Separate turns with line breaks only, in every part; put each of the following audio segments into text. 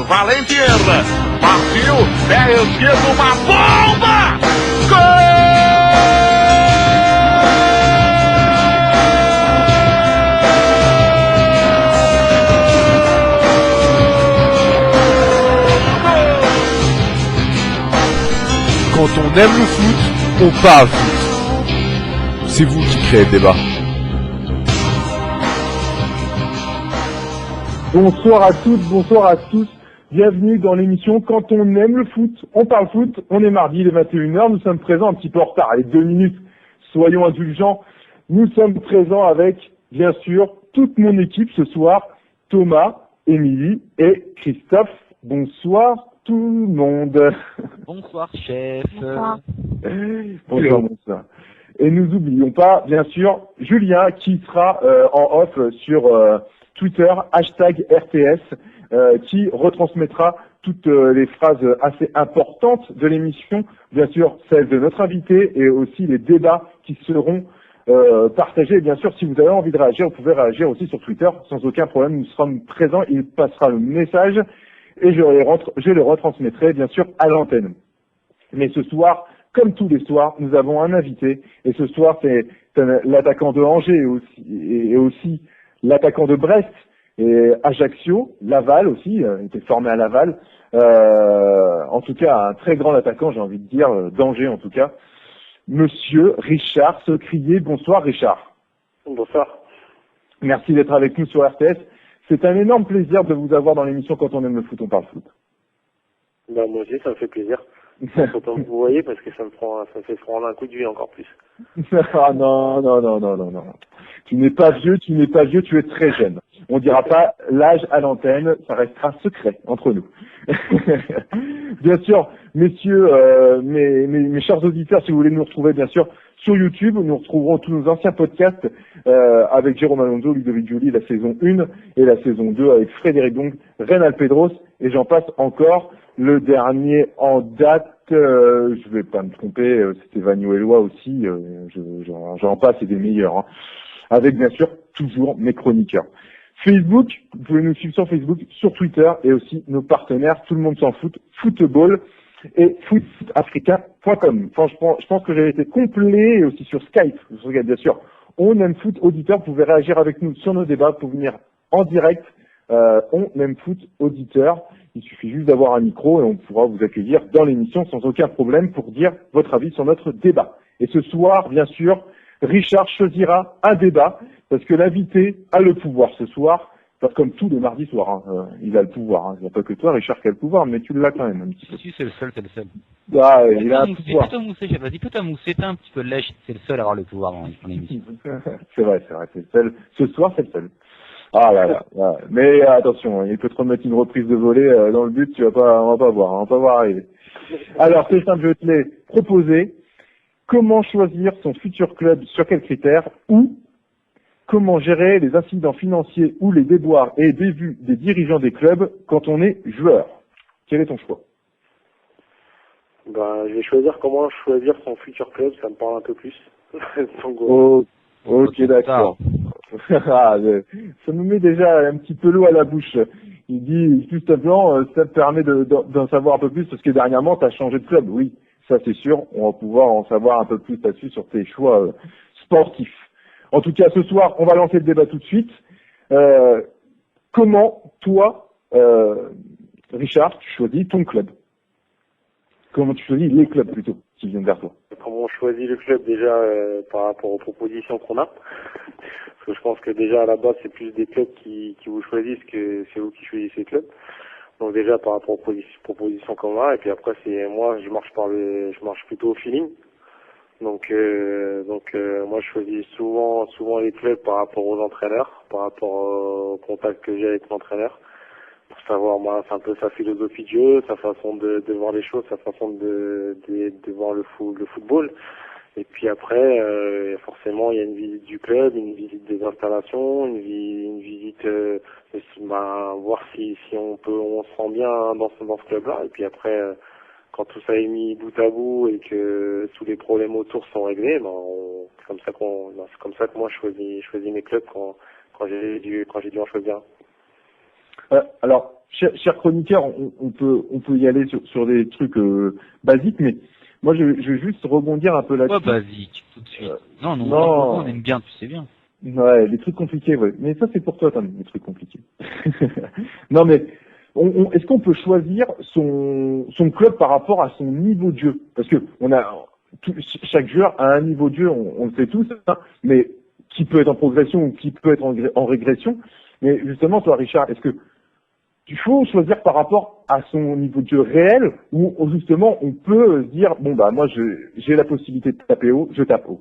Valentina, partiu, pé esquerdo, uma bomba! Gol!
Quand on aime le foot, on parle foot. C'est vous qui créez le débat.
Bonsoir à toutes, bonsoir à tous. Bienvenue dans l'émission Quand on aime le foot, on parle foot. On est mardi, il est 21h, nous sommes présents un petit peu en retard. Allez, 2 minutes, soyons indulgents. Nous sommes présents avec, bien sûr, toute mon équipe ce soir. Thomas, Émilie et Christophe. Bonsoir tout le monde.
Bonsoir chef.
Bonsoir, bonsoir. Et nous n'oublions pas, bien sûr, Julien qui sera en off sur Twitter, #RTS, qui retransmettra toutes les phrases assez importantes de l'émission, bien sûr celles de notre invité et aussi les débats qui seront partagés. Et bien sûr, si vous avez envie de réagir, vous pouvez réagir aussi sur Twitter sans aucun problème. Nous serons présents, il passera le message et je le retransmettrai bien sûr à l'antenne. Mais ce soir, comme tous les soirs, nous avons un invité et ce soir c'est l'attaquant de Angers et aussi l'attaquant de Brest et Ajaccio, Laval aussi, il était formé à Laval. En tout cas, un très grand attaquant, j'ai envie de dire, d'Angers en tout cas. Monsieur Richard Secrier. Bonsoir Richard.
Bonsoir.
Merci d'être avec nous sur RTS. C'est un énorme plaisir de vous avoir dans l'émission Quand on aime le foot, on parle foot.
Bah, moi aussi, ça me fait plaisir. Content que vous voyez parce que ça me fait prendre un coup de vie encore plus.
Ah non. Tu n'es pas vieux, tu es très jeune. On dira pas l'âge à l'antenne, ça restera secret entre nous. Bien sûr, messieurs, mes chers auditeurs, si vous voulez nous retrouver, bien sûr, sur YouTube, nous retrouverons tous nos anciens podcasts avec Jérôme Alonso, Ludovic Giuli, la saison 1 et la saison 2 avec Frédéric Dong, Reynald Pedros et j'en passe encore. Le dernier en date, je vais pas me tromper, c'était Vagno Eloi aussi, j'en passe, c'est des meilleurs. Hein. Avec bien sûr toujours mes chroniqueurs. Facebook, vous pouvez nous suivre sur Facebook, sur Twitter et aussi nos partenaires, tout le monde s'en fout, Football et footafricain.com. Franchement, je pense que j'ai été complet et aussi sur Skype. Je regarde bien sûr. On aime foot auditeur, vous pouvez réagir avec nous sur nos débats, pour venir en direct. On aime foot auditeur. Il suffit juste d'avoir un micro et on pourra vous accueillir dans l'émission sans aucun problème pour dire votre avis sur notre débat. Et ce soir, bien sûr, Richard choisira un débat parce que l'invité a le pouvoir ce soir, parce que comme tous les mardis soirs, hein, il a le pouvoir. Hein. Il n'y a pas que toi, Richard, qui a le pouvoir, mais tu l'as quand même un petit peu.
Si, c'est le seul.
Ah, il a un pouvoir.
Plutôt moussé, vas-y, plutôt moussé, t'as un petit peu de lèche, c'est le seul à avoir le pouvoir dans l'émission.
C'est vrai, c'est le seul. Ce soir, c'est le seul. Ah là. Mais attention, il peut te remettre une reprise de volée dans le but, on va pas voir arriver. Alors, c'est simple, je vais te les proposer. Comment choisir son futur club, sur quels critères, ou comment gérer les incidents financiers ou les déboires et débuts des dirigeants des clubs quand on est joueur. Quel est ton choix?
Bah, je vais choisir comment choisir son futur club, ça me parle un peu plus.
Ok, d'accord. Ça me met déjà un petit peu l'eau à la bouche. Il dit, tout simplement, ça te permet d'en savoir un peu plus parce que dernièrement, tu as changé de club. Oui, ça c'est sûr. On va pouvoir en savoir un peu plus là-dessus sur tes choix sportifs. En tout cas, ce soir, on va lancer le débat tout de suite. Comment, toi, Richard, tu choisis ton club? Comment tu choisis les clubs plutôt qui viennent vers toi?
Comment on choisit le club déjà par rapport aux propositions qu'on a? Parce que je pense que déjà à la base c'est plus des clubs qui vous choisissent que c'est vous qui choisissez les clubs. Donc déjà par rapport aux propositions qu'on a, et puis après c'est moi je marche plutôt au feeling. Donc moi je choisis souvent les clubs par rapport aux entraîneurs, par rapport au contact que j'ai avec l'entraîneur. Pour savoir, moi, c'est un peu sa philosophie de jeu, sa façon de voir les choses, sa façon de voir le football. Et puis après, forcément, il y a une visite du club, une visite des installations, une visite, voir si on se sent bien dans ce club-là. Et puis après, quand tout ça est mis bout à bout et que tous les problèmes autour sont réglés, c'est comme ça que moi je choisis mes clubs quand j'ai dû en choisir un.
Alors, cher chroniqueur, on peut y aller sur des trucs basiques, mais moi, je vais juste rebondir un peu là-dessus.
Pas basique, tout de suite. Non,
non.
On aime bien, tu sais bien.
Ouais, les trucs compliqués, ouais. Mais ça, c'est pour toi, les trucs compliqués. Non, mais est-ce qu'on peut choisir son club par rapport à son niveau de jeu? Parce que chaque joueur a un niveau de jeu, on le sait tous, hein, mais qui peut être en progression ou qui peut être en régression. Mais justement, toi, Richard, est-ce que il faut choisir par rapport à son niveau de jeu réel ou justement on peut se dire bon bah moi j'ai la possibilité de taper haut, je tape haut?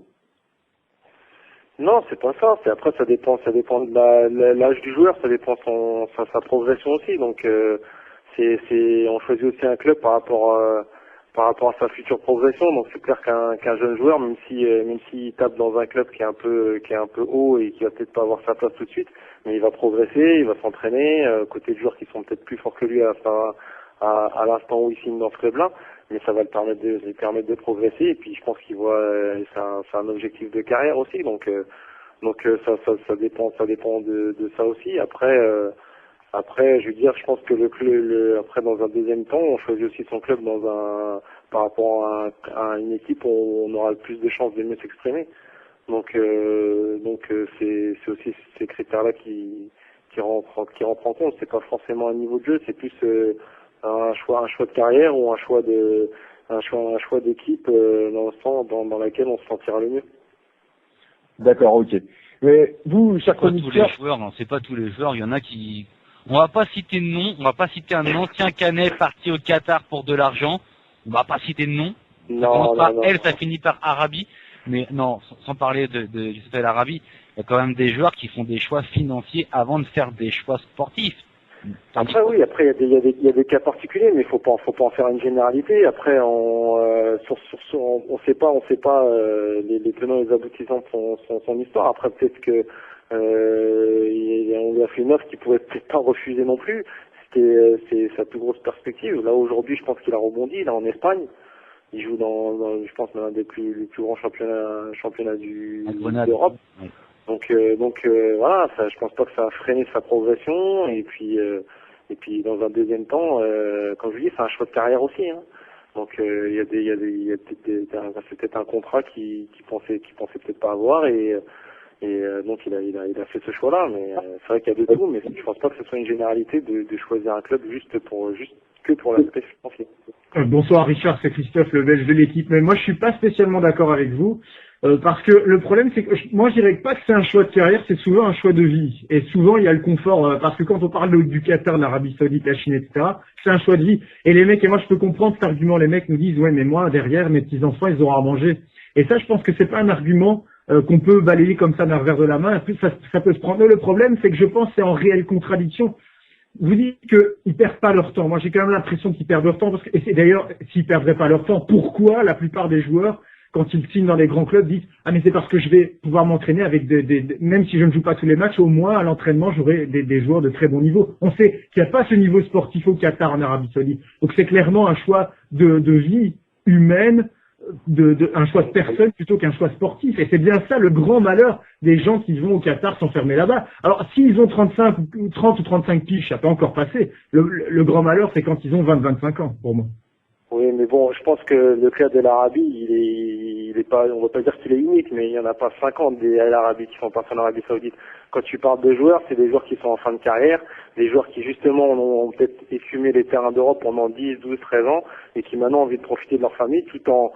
Non, c'est pas ça. Après ça dépend de l'âge du joueur, ça dépend de sa progression aussi. Donc on choisit aussi un club par rapport à sa future progression. Donc c'est clair qu'un jeune joueur, même s'il tape dans un club qui est un peu haut et qui va peut-être pas avoir sa place tout de suite, mais il va progresser, il va s'entraîner, côté de joueurs qui sont peut-être plus forts que lui à l'instant où il signe dans ce club-là, mais ça va lui permettre de progresser. Et puis je pense qu'il voit, c'est un objectif de carrière aussi. Donc ça dépend de ça aussi. Après, je veux dire, je pense que après, dans un deuxième temps, on choisit aussi son club par rapport à une équipe où on aura le plus de chances de mieux s'exprimer. Donc c'est aussi ces critères-là qui rentrent en compte. C'est pas forcément un niveau de jeu, c'est plus un choix de carrière ou un choix d'équipe dans laquelle on se sentira le mieux.
D'accord, ok. Mais vous, cher chroniqueur,
tous les joueurs, non, c'est pas tous les joueurs. Il y en a qui, on va pas citer de nom, on va pas citer un ancien Canet parti au Qatar pour de l'argent. On va pas citer de nom. Ça commence par L, ça finit par Arabi. Mais non, sans parler de Youssef El Arabi, il y a quand même des joueurs qui font des choix financiers avant de faire des choix sportifs.
Après oui, après il y a des cas particuliers, mais faut pas en faire une généralité. Après on sait pas les tenants et les aboutissants de son histoire. Après peut-être que on lui a fait une offre qu'il pouvait peut-être pas refuser non plus. C'est sa plus grosse perspective. Là aujourd'hui, je pense qu'il a rebondi. Là en Espagne, il joue dans je pense l'un des plus grands championnats d'Europe. Oui. Donc voilà, ça, je pense pas que ça a freiné sa progression. Et puis dans un deuxième temps, comme je vous dis, c'est un choix de carrière aussi. Hein. Donc il y a c'est peut-être un contrat qu'il pensait peut-être pas avoir et donc il a fait ce choix-là. Mais c'est vrai qu'il y a de tout, mais je pense pas que ce soit une généralité de choisir un club juste que pour l'aspect financier.
Bonsoir Richard, c'est Christophe, le belge de l'équipe. Mais moi je suis pas spécialement d'accord avec vous. Parce que le problème, c'est que moi, je dirais pas que c'est un choix de carrière, c'est souvent un choix de vie. Et souvent, il y a le confort, parce que quand on parle du Qatar, de l'Arabie Saoudite, la Chine, etc., c'est un choix de vie. Et les mecs, et moi, je peux comprendre cet argument, les mecs nous disent, ouais, mais moi, derrière, mes petits-enfants, ils auront à manger. Et ça, je pense que c'est pas un argument qu'on peut balayer comme ça d'un revers de la main. Après, ça peut se prendre. Le problème, c'est que je pense que c'est en réelle contradiction. Vous dites qu'ils perdent pas leur temps. Moi, j'ai quand même l'impression qu'ils perdent leur temps, parce que, et c'est d'ailleurs, s'ils perdraient pas leur temps, pourquoi la plupart des joueurs, quand ils signent dans les grands clubs, disent « Ah, mais c'est parce que je vais pouvoir m'entraîner avec même si je ne joue pas tous les matchs, au moins à l'entraînement, j'aurai des joueurs de très bon niveau. » On sait qu'il n'y a pas ce niveau sportif au Qatar, en Arabie Saoudite. Donc c'est clairement un choix de vie humaine, un choix de personne plutôt qu'un choix sportif. Et c'est bien ça le grand malheur des gens qui vont au Qatar s'enfermer là-bas. Alors s'ils ont 30 ou 35 piges, ça peut encore passer. Le grand malheur, c'est quand ils ont 20-25 ans, pour moi.
Oui, mais bon, je pense que le club de l'Arabie, il est pas, on va pas dire qu'il est unique, mais il y en a pas 50 des Al Arabi qui sont passés en Arabie Saoudite. Quand tu parles de joueurs, c'est des joueurs qui sont en fin de carrière, des joueurs qui justement ont peut-être écumé les terrains d'Europe pendant 10, 12, 13 ans et qui maintenant ont envie de profiter de leur famille tout en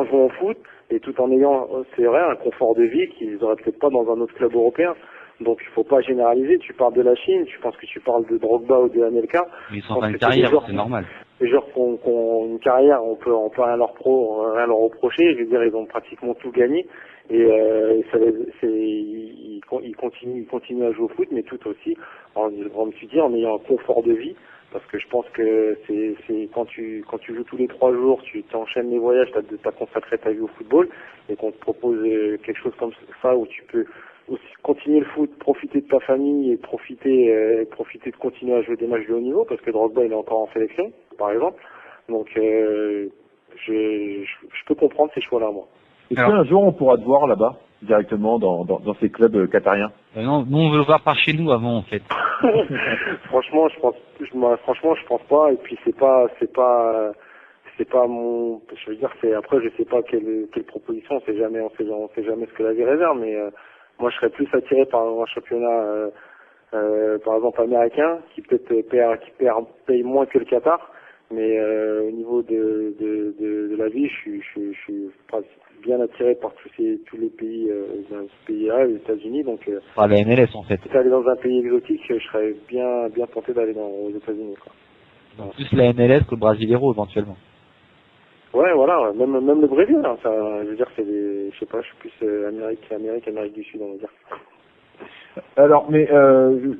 jouant au foot et tout en ayant, c'est vrai, un confort de vie qu'ils auraient peut-être pas dans un autre club européen. Donc il faut pas généraliser. Tu parles de la Chine, je pense que tu parles de Drogba ou de Anelka.
Mais ils sont en fin de carrière, c'est normal.
Les joueurs qui ont une carrière, on peut rien leur reprocher. Je veux dire, ils ont pratiquement tout gagné et ils continuent à jouer au foot, mais tout aussi en ayant un confort de vie. Parce que je pense que c'est quand tu joues tous les 3 jours, tu t'enchaînes les voyages, t'as consacré ta vie au football et qu'on te propose quelque chose comme ça où tu peux aussi continuer le foot, profiter de ta famille et profiter de continuer à jouer des matchs de haut niveau, parce que Drogba il est encore en sélection, par exemple. Donc je peux comprendre ces choix-là, moi.
Est-ce qu'un jour on pourra te voir là-bas? directement dans ces clubs qatariens?
Non, nous on veut le voir par chez nous avant en fait.
Franchement, je pense pas. Et puis c'est pas mon, je veux dire, après je sais pas quelle proposition, on sait jamais ce que la vie réserve, mais moi je serais plus attiré par un championnat par exemple américain qui peut-être paye moins que le Qatar, mais au niveau de la vie, je suis bien attiré par tous les pays dans ce pays-là, les États-Unis, donc
Par la MLS en fait.
si aller dans un pays exotique, je serais bien tenté d'aller aux États-Unis, quoi.
Donc, plus la MLS que le Brasileiro éventuellement.
Ouais, voilà, même le Brésil, hein, ça, je veux dire, je sais pas, je suis plus Amérique du Sud, on va dire.
Alors, mais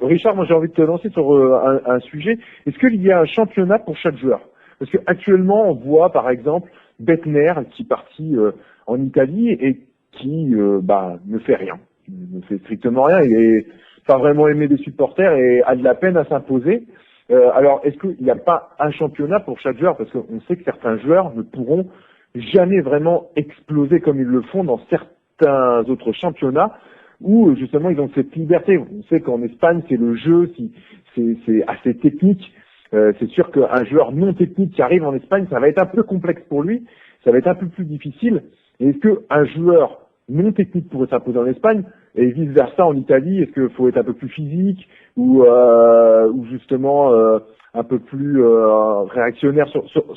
Richard, moi j'ai envie de te lancer sur un sujet. Est-ce qu'il y a un championnat pour chaque joueur? Parce que actuellement, on voit par exemple Bettner qui est parti en Italie et qui ne fait rien, il ne fait strictement rien. Il est pas vraiment aimé des supporters et a de la peine à s'imposer. Alors, est-ce qu'il n'y a pas un championnat pour chaque joueur? Parce qu'on sait que certains joueurs ne pourront jamais vraiment exploser comme ils le font dans certains autres championnats où justement ils ont cette liberté. On sait qu'en Espagne, c'est le jeu, c'est assez technique. C'est sûr qu'un joueur non technique qui arrive en Espagne, ça va être un peu complexe pour lui, ça va être un peu plus difficile. Et est-ce qu'un joueur non technique pourrait s'imposer en Espagne et vice versa en Italie? Est-ce qu'il faut être un peu plus physique ou justement un peu plus réactionnaire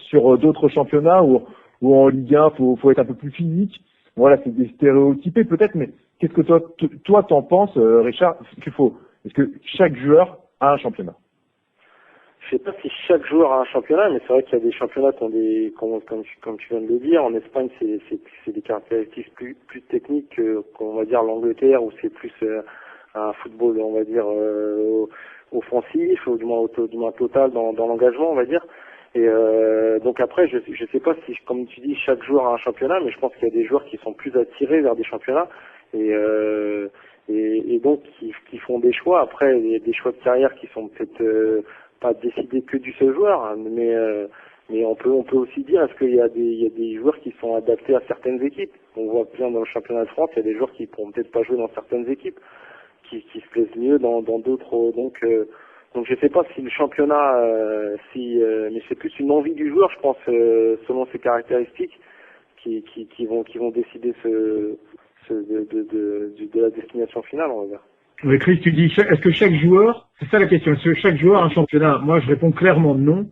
sur d'autres championnats ou en Ligue 1, faut être un peu plus physique? Voilà, c'est des stéréotypés peut-être, mais qu'est-ce que toi t'en penses, Richard? Est-ce que chaque joueur a un championnat?
Je sais pas si chaque joueur a un championnat, mais c'est vrai qu'il y a des championnats qui ont des, comme tu viens de le dire, en Espagne c'est des caractéristiques plus techniques qu'on va dire l'Angleterre, où c'est plus un football, on va dire offensif, ou du moins total dans l'engagement, on va dire. Et donc après, je sais pas si, comme tu dis, chaque joueur a un championnat, mais je pense qu'il y a des joueurs qui sont plus attirés vers des championnats et donc qui font des choix. Après, il y a des choix de carrière qui sont peut-être pas décidés que du seul joueur, hein, mais on peut aussi dire est-ce qu'il y a des joueurs qui sont adaptés à certaines équipes. On voit bien dans le championnat de France, il y a des joueurs qui pourront peut-être pas jouer dans certaines équipes, qui se plaisent mieux dans d'autres. Donc je sais pas si le championnat, mais c'est plus une envie du joueur, je pense, selon ses caractéristiques, qui vont décider de la destination finale, on va dire.
Oui, Chris, tu dis, est-ce que chaque joueur, c'est ça la question, est-ce que chaque joueur a un championnat? Moi, je réponds clairement non,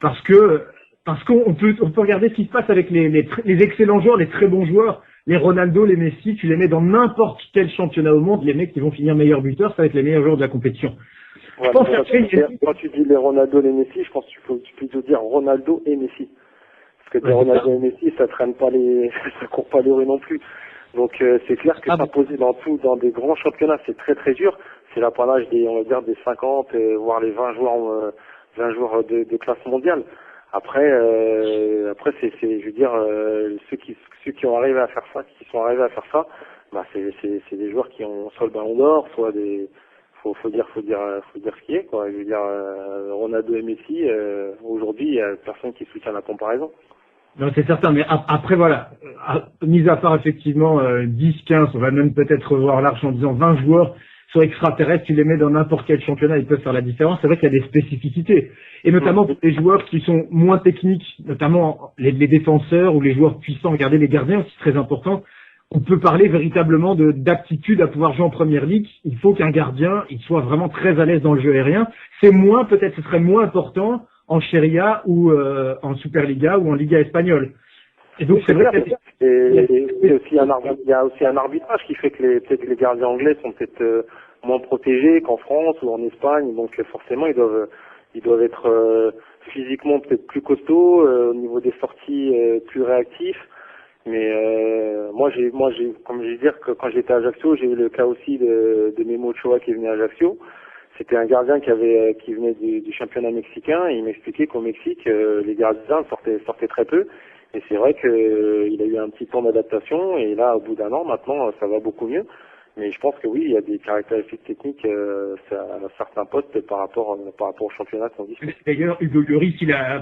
parce qu'on peut regarder ce qui se passe avec les excellents joueurs, les très bons joueurs, les Ronaldo, les Messi, tu les mets dans n'importe quel championnat au monde, les mecs qui vont finir meilleurs buteurs, ça va être les meilleurs joueurs de la compétition.
Ouais, quand tu dis les Ronaldo, les Messi, je pense que tu peux plutôt dire Ronaldo et Messi. Parce que Ronaldo et Messi, ça traîne pas ça court pas les rues non plus. Donc c'est clair que s'imposer dans des grands championnats, c'est très très dur. C'est l'apanage on va dire des 50, voire les 20 joueurs de classe mondiale. Après c'est je veux dire ceux qui ont arrivé à faire ça, qui sont arrivés à faire ça, bah c'est des joueurs qui ont soit le ballon d'or, soit des faut dire ce qui est, quoi. Je veux dire Ronaldo et Messi, aujourd'hui il y a personne qui soutient la comparaison.
Non, c'est certain, mais après voilà, mis à part effectivement 10, 15, on va même peut-être revoir large en disant 20 joueurs sur extraterrestres, tu les mets dans n'importe quel championnat, ils peuvent faire la différence. C'est vrai qu'il y a des spécificités, et notamment pour les joueurs qui sont moins techniques, notamment les défenseurs ou les joueurs puissants. Regardez les gardiens aussi, très important. On peut parler véritablement d'aptitude à pouvoir jouer en première ligue. Il faut qu'un gardien il soit vraiment très à l'aise dans le jeu aérien. Ce serait moins important en Serie A ou en Superliga ou en Liga espagnole. Et donc c'est vrai
qu'il y a aussi un arbitrage qui fait que peut-être les gardiens anglais sont peut-être moins protégés qu'en France ou en Espagne, donc forcément ils doivent être physiquement peut-être plus costauds, au niveau des sorties plus réactifs. Mais moi j'ai comme je vais dire que quand j'étais à Ajaccio, j'ai eu le cas aussi de Memo Ochoa qui est venu à Ajaccio. C'était un gardien qui venait du championnat mexicain, et il m'expliquait qu'au Mexique, les gardiens sortaient très peu. Et c'est vrai qu'il a eu un petit temps d'adaptation, et là, au bout d'un an, maintenant, ça va beaucoup mieux. Mais je pense que oui, il y a des caractéristiques techniques à certains postes par rapport au championnat qu'on dispute.
D'ailleurs, Hugo Lloris,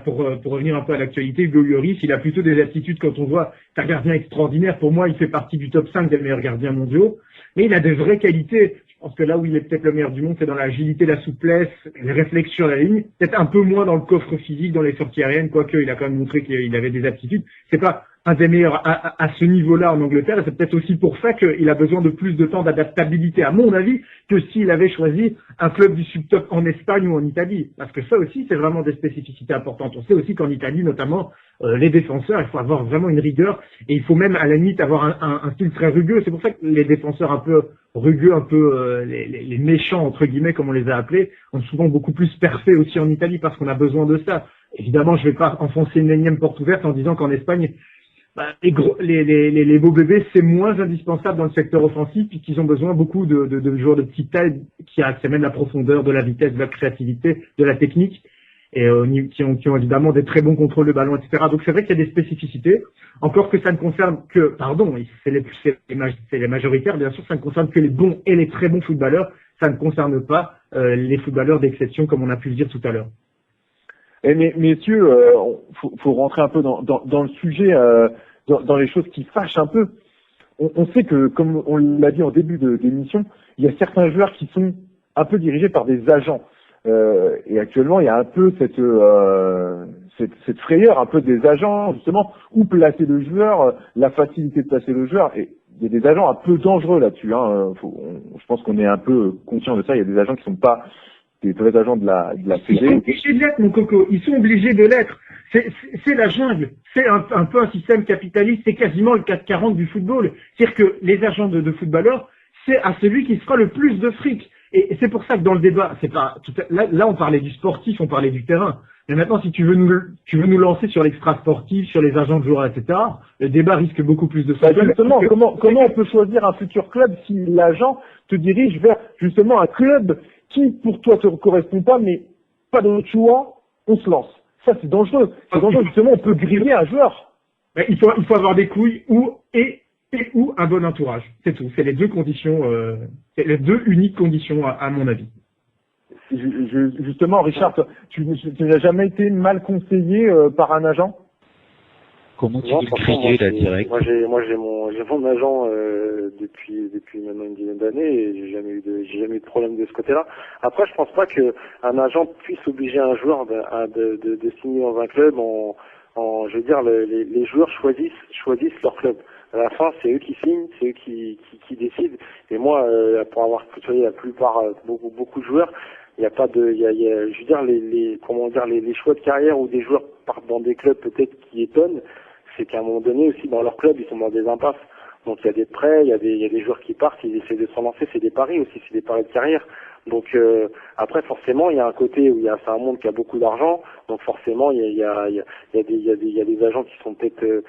pour revenir un peu à l'actualité, Hugo Lloris, il a plutôt des aptitudes quand on voit, c'est un gardien extraordinaire. Pour moi, il fait partie du top 5 des meilleurs gardiens mondiaux. Mais il a des vraies qualités. Je pense que là où il est peut-être le meilleur du monde, c'est dans l'agilité, la souplesse, les réflexes sur la ligne. Peut-être un peu moins dans le coffre physique, dans les sorties aériennes, quoique il a quand même montré qu'il avait des aptitudes. C'est pas un des meilleurs à ce niveau-là en Angleterre, et c'est peut-être aussi pour ça qu'il a besoin de plus de temps d'adaptabilité, à mon avis, que s'il avait choisi un club du subtop en Espagne ou en Italie. Parce que ça aussi, c'est vraiment des spécificités importantes. On sait aussi qu'en Italie, notamment, les défenseurs, il faut avoir vraiment une rigueur, et il faut même, à la limite, avoir un style très rugueux. C'est pour ça que les défenseurs un peu rugueux, un peu les méchants, entre guillemets, comme on les a appelés, ont souvent beaucoup plus perfait aussi en Italie, parce qu'on a besoin de ça. Évidemment, je vais pas enfoncer une énième porte ouverte en disant qu'en Espagne, les beaux bébés, c'est moins indispensable dans le secteur offensif, puisqu'ils ont besoin beaucoup de joueurs de petite taille qui amènent la profondeur, de la vitesse, de la créativité, de la technique, et qui ont évidemment des très bons contrôles de ballon, etc. Donc c'est vrai qu'il y a des spécificités, encore que ça ne concerne que, c'est les majoritaires, bien sûr, ça ne concerne que les bons et les très bons footballeurs, ça ne concerne pas les footballeurs d'exception, comme on a pu le dire tout à l'heure.
Et messieurs, faut rentrer un peu dans le sujet, dans les choses qui fâchent un peu. On sait que, comme on l'a dit en début d'émission, il y a certains joueurs qui sont un peu dirigés par des agents. Et actuellement, il y a un peu cette frayeur un peu des agents, justement, où placer le joueur, la facilité de placer le joueur. Et il y a des agents un peu dangereux là-dessus. Je pense qu'on est un peu conscient de ça. Il y a des agents qui sont pas des vrais agents de la Fédé.
Ils sont obligés de l'être, mon coco. Ils sont obligés de l'être. C'est la jungle. C'est un peu un système capitaliste. C'est quasiment le 440 du football. C'est-à-dire que les agents de footballeurs, c'est à celui qui se fera le plus de fric. Et c'est pour ça que dans le débat, c'est pas là on parlait du sportif, on parlait du terrain. Mais maintenant, si tu veux nous lancer sur l'extra sportif, sur les agents de joueurs, etc., le débat risque beaucoup plus de ça.
Justement, comment on peut choisir un futur club si l'agent te dirige vers justement un club qui pour toi te correspond pas, mais pas d'autre choix, on se lance. Ça c'est dangereux. C'est dangereux, justement, on peut griller un joueur.
Mais il faut avoir des couilles ou un bon entourage. C'est tout. C'est les deux conditions, c'est les deux uniques conditions à mon avis.
Justement, Richard, tu n'as jamais été mal conseillé par un agent?
Comment tu veux crier là direct?
Moi j'ai mon agent depuis maintenant une dizaine d'années et j'ai jamais eu de problème de ce côté-là. Après, je pense pas que un agent puisse obliger un joueur de signer dans un club je veux dire, les joueurs choisissent leur club. À la fin, c'est eux qui signent, c'est eux qui décident. Et moi, pour avoir côtoyé la plupart, beaucoup de joueurs, il y a pas de, je veux dire, les choix de carrière où des joueurs partent dans des clubs peut-être qui étonnent, c'est qu'à un moment donné aussi dans leur club, ils sont dans des impasses. Donc il y a des prêts, il y a des joueurs qui partent, ils essaient de s'en lancer, c'est des paris aussi, c'est des paris de carrière. Donc après forcément il y a un côté où c'est un monde qui a beaucoup d'argent, donc forcément il y a des agents qui sont peut-être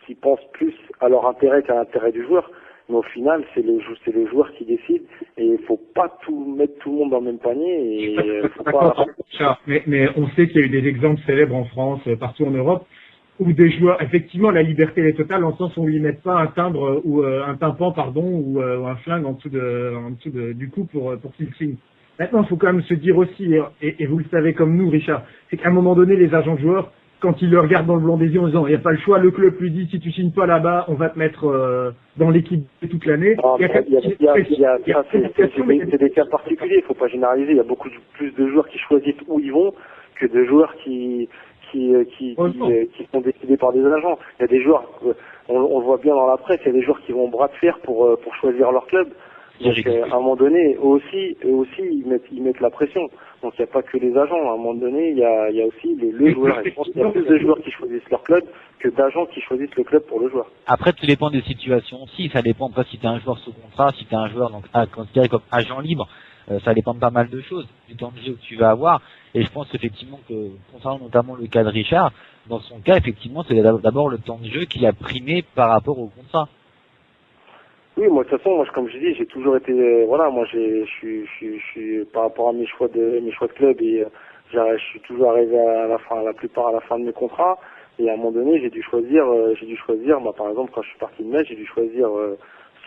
qui pensent plus à leur intérêt qu'à l'intérêt du joueur. Mais au final, c'est le joueur qui décide et il faut pas mettre tout le monde dans le même panier. Et faut pas...
Mais on sait qu'il y a eu des exemples célèbres en France, partout en Europe, où des joueurs, effectivement, la liberté est totale, en sens où on lui met pas un timbre ou un tympan, ou un flingue en dessous du cou pour qu'il signe. Maintenant, il faut quand même se dire aussi, et vous le savez comme nous, Richard, c'est qu'à un moment donné, les agents joueurs, quand ils le regardent dans le blanc des yeux en disant il n'y a pas le choix, le club lui dit si tu signes pas là-bas, on va te mettre dans l'équipe toute l'année.
C'est des cas particuliers, il faut pas généraliser. Il y a beaucoup plus de joueurs qui choisissent où ils vont que de joueurs qui sont décidés par des agents. Il y a des joueurs, on le voit bien dans la presse, il y a des joueurs qui vont au bras de fer pour choisir leur club. Donc à un moment donné, eux aussi ils mettent la pression. Donc il n'y a pas que les agents. À un moment donné, il y a aussi le joueur. Et je pense qu'il y a plus de joueurs qui choisissent leur club que d'agents qui choisissent le club pour le joueur.
Après, tout dépend des situations aussi. Ça dépend pas si tu es un joueur sous contrat, si tu es un joueur donc considéré comme agent libre. Ça dépend de pas mal de choses, du temps de jeu que tu vas avoir. Et je pense effectivement que, concernant notamment le cas de Richard, dans son cas, effectivement, c'est d'abord le temps de jeu qui a primé par rapport au contrat.
Oui, moi de toute façon, comme je dis, j'ai toujours été, moi je suis par rapport à mes choix de club et je suis toujours arrivé à la fin de mes contrats. Et à un moment donné, j'ai dû choisir, moi par exemple quand je suis parti de Metz, j'ai dû choisir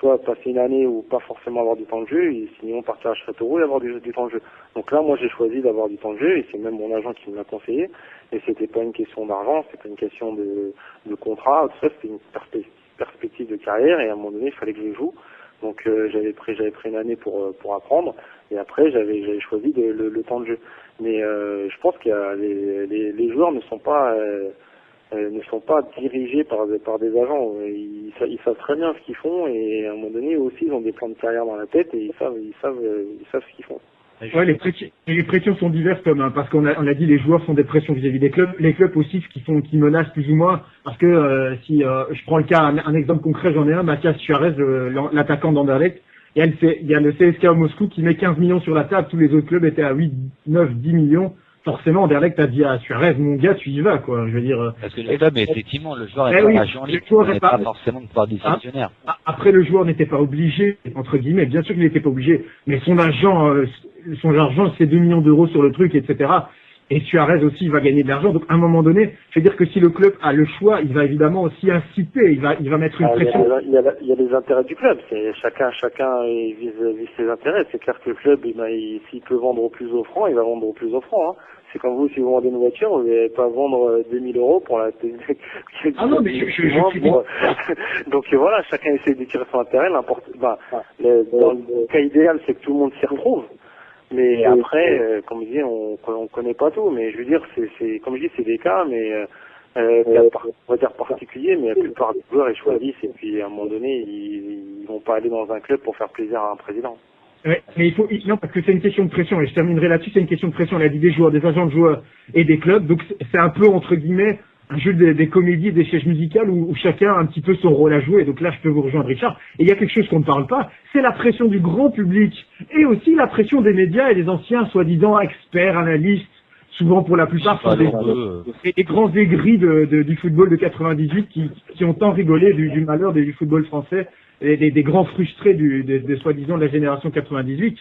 soit passer une année ou pas forcément avoir du temps de jeu, et sinon partir à Châteauroux et avoir du temps de jeu. Donc là, moi, j'ai choisi d'avoir du temps de jeu, et c'est même mon agent qui me l'a conseillé. Et c'était pas une question d'argent, c'était pas une question de contrat, tout ça, c'était une perspective de carrière, et à un moment donné, il fallait que je joue. Donc j'avais pris une année pour apprendre, et après j'avais choisi le temps de jeu. Mais je pense qu'il y a les joueurs ne sont pas dirigés par des agents. Ils savent très bien ce qu'ils font, et à un moment donné eux aussi ils ont des plans de carrière dans la tête, et ils savent ce qu'ils font.
Ouais, les pressions sont diverses, comme parce qu'on a dit les joueurs font des pressions vis-à-vis des clubs, les clubs aussi qui menacent plus ou moins, parce que si je prends le cas, un exemple concret, j'en ai un, Mathias Suarez, l'attaquant d'Anderlecht, il y a le CSKA Moscou qui met 15 millions sur la table, tous les autres clubs étaient à 8, 9, 10 millions. Forcément, Anderlecht a dit à Suarez, mon gars, tu y vas, quoi. Je veux dire.
Parce que le club, effectivement, le joueur est pas agent libre, il n'est pas forcément de pouvoir décisionnaire.
Après, le joueur n'était pas obligé, entre guillemets, bien sûr qu'il n'était pas obligé, mais son argent, c'est 2 millions d'euros sur le truc, etc. Et Suarez aussi, il va gagner de l'argent. Donc, à un moment donné, je veux dire que si le club a le choix, il va évidemment aussi inciter, il va mettre une pression.
Il y a les intérêts du club. C'est chacun vise ses intérêts. C'est clair que le club, s'il peut vendre au plus offrant, il va vendre au plus offrant, hein. C'est comme vous, si vous vendez une voiture, vous n'allez pas vendre 2000 euros pour la...
Ah non, mais
Donc voilà, chacun essaie de tirer son intérêt. Dans le cas idéal, c'est que tout le monde s'y retrouve. Mais après, comme je dis, on connaît pas tout. Mais je veux dire, comme je dis, c'est des cas, mais on va dire particuliers. Mais la plupart des joueurs ils choisissent, et puis à un moment donné, ils vont pas aller dans un club pour faire plaisir à un président.
Ouais, mais non, parce que c'est une question de pression, et je terminerai là-dessus, c'est une question de pression, on a dit des joueurs, des agents de joueurs et des clubs, donc c'est un peu, entre guillemets, un jeu des comédies, des sièges musicales où chacun a un petit peu son rôle à jouer, donc là je peux vous rejoindre Richard, et il y a quelque chose qu'on ne parle pas, c'est la pression du grand public, et aussi la pression des médias et des anciens soi-disant experts, analystes, souvent pour la plupart sont des grands aigris du football de 98 qui ont tant rigolé du malheur du football français, des grands frustrés de soi-disant de la génération 98,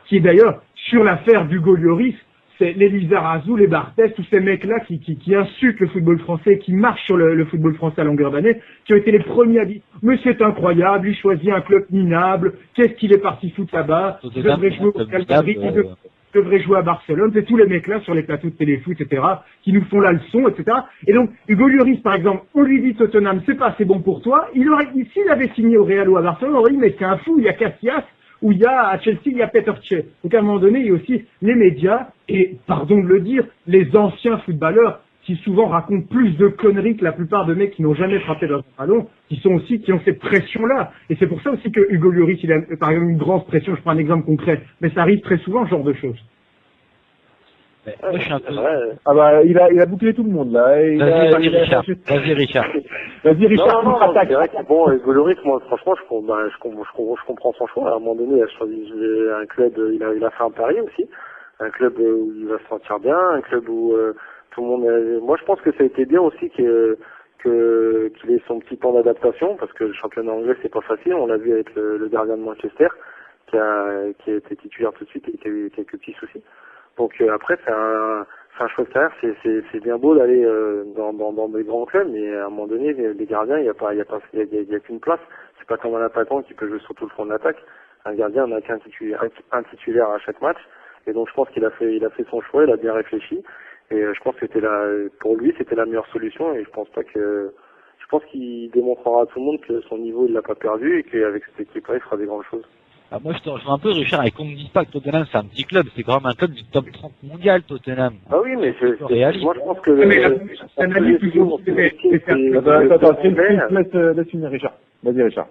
qui est d'ailleurs, sur l'affaire d'Hugo Lloris, c'est les Lizarazu, les Barthez, tous ces mecs-là qui insultent le football français, qui marchent sur le football français à longueur d'année, qui ont été les premiers à dire « Mais c'est incroyable, il choisit un club minable, qu'est-ce qu'il est parti foutre là-bas, il devrait jouer au Real Madrid, il devrait jouer à Barcelone », c'est tous les mecs-là sur les plateaux de téléfoot, etc., qui nous font la leçon, etc. Et donc, Hugo Lloris, par exemple, on lui dit Tottenham, c'est pas assez bon pour toi, s'il avait signé au Real ou à Barcelone, on aurait dit « Mais c'est un fou, il y a Casillas », où il y a, à Chelsea, il y a Peter Cech. Donc à un moment donné, il y a aussi les médias, et pardon de le dire, les anciens footballeurs, qui souvent racontent plus de conneries que la plupart de mecs qui n'ont jamais frappé dans un ballon, qui ont cette pression-là. Et c'est pour ça aussi que Hugo Lloris, il a, par exemple, une grande pression, je prends un exemple concret, mais ça arrive très souvent, ce genre de choses.
Moi, je suis un peu...
Ah bah, il a bouclé tout le monde, là.
Vas-y, Richard. Vas-y, Richard.
Non, c'est vrai que bon, Hugo Lloris, moi, franchement, je comprends son choix. À un moment donné, il a choisi un club, il a fait un pari aussi. Un club où il va se sentir bien, un club où tout le monde... Moi, je pense que ça a été bien aussi qu'il ait son petit temps d'adaptation, parce que le championnat anglais, c'est pas facile. On l'a vu avec le gardien de Manchester, qui a été titulaire tout de suite et qui a eu quelques petits soucis. Donc après, c'est un choix de carrière. C'est bien beau d'aller dans des grands clubs, mais à un moment donné, les gardiens, il y a qu'une place. C'est pas comme un attaquant qui peut jouer sur tout le front de l'attaque. Un gardien n'a qu'un un titulaire à chaque match. Et donc je pense qu'il a fait son choix, il a bien réfléchi. Et je pense que pour lui, c'était la meilleure solution. Et je pense qu'il démontrera à tout le monde que son niveau, il l'a pas perdu, et qu'avec cette équipe-là, il fera des grandes choses.
Ah, moi, je te rejoins un peu, Richard, et qu'on me dise pas que Tottenham, c'est un petit club, c'est quand même un club du top 30 mondial, Tottenham.
Ah oui, mais moi, je pense que...
Laisse finir, Richard. Vas-y, Richard.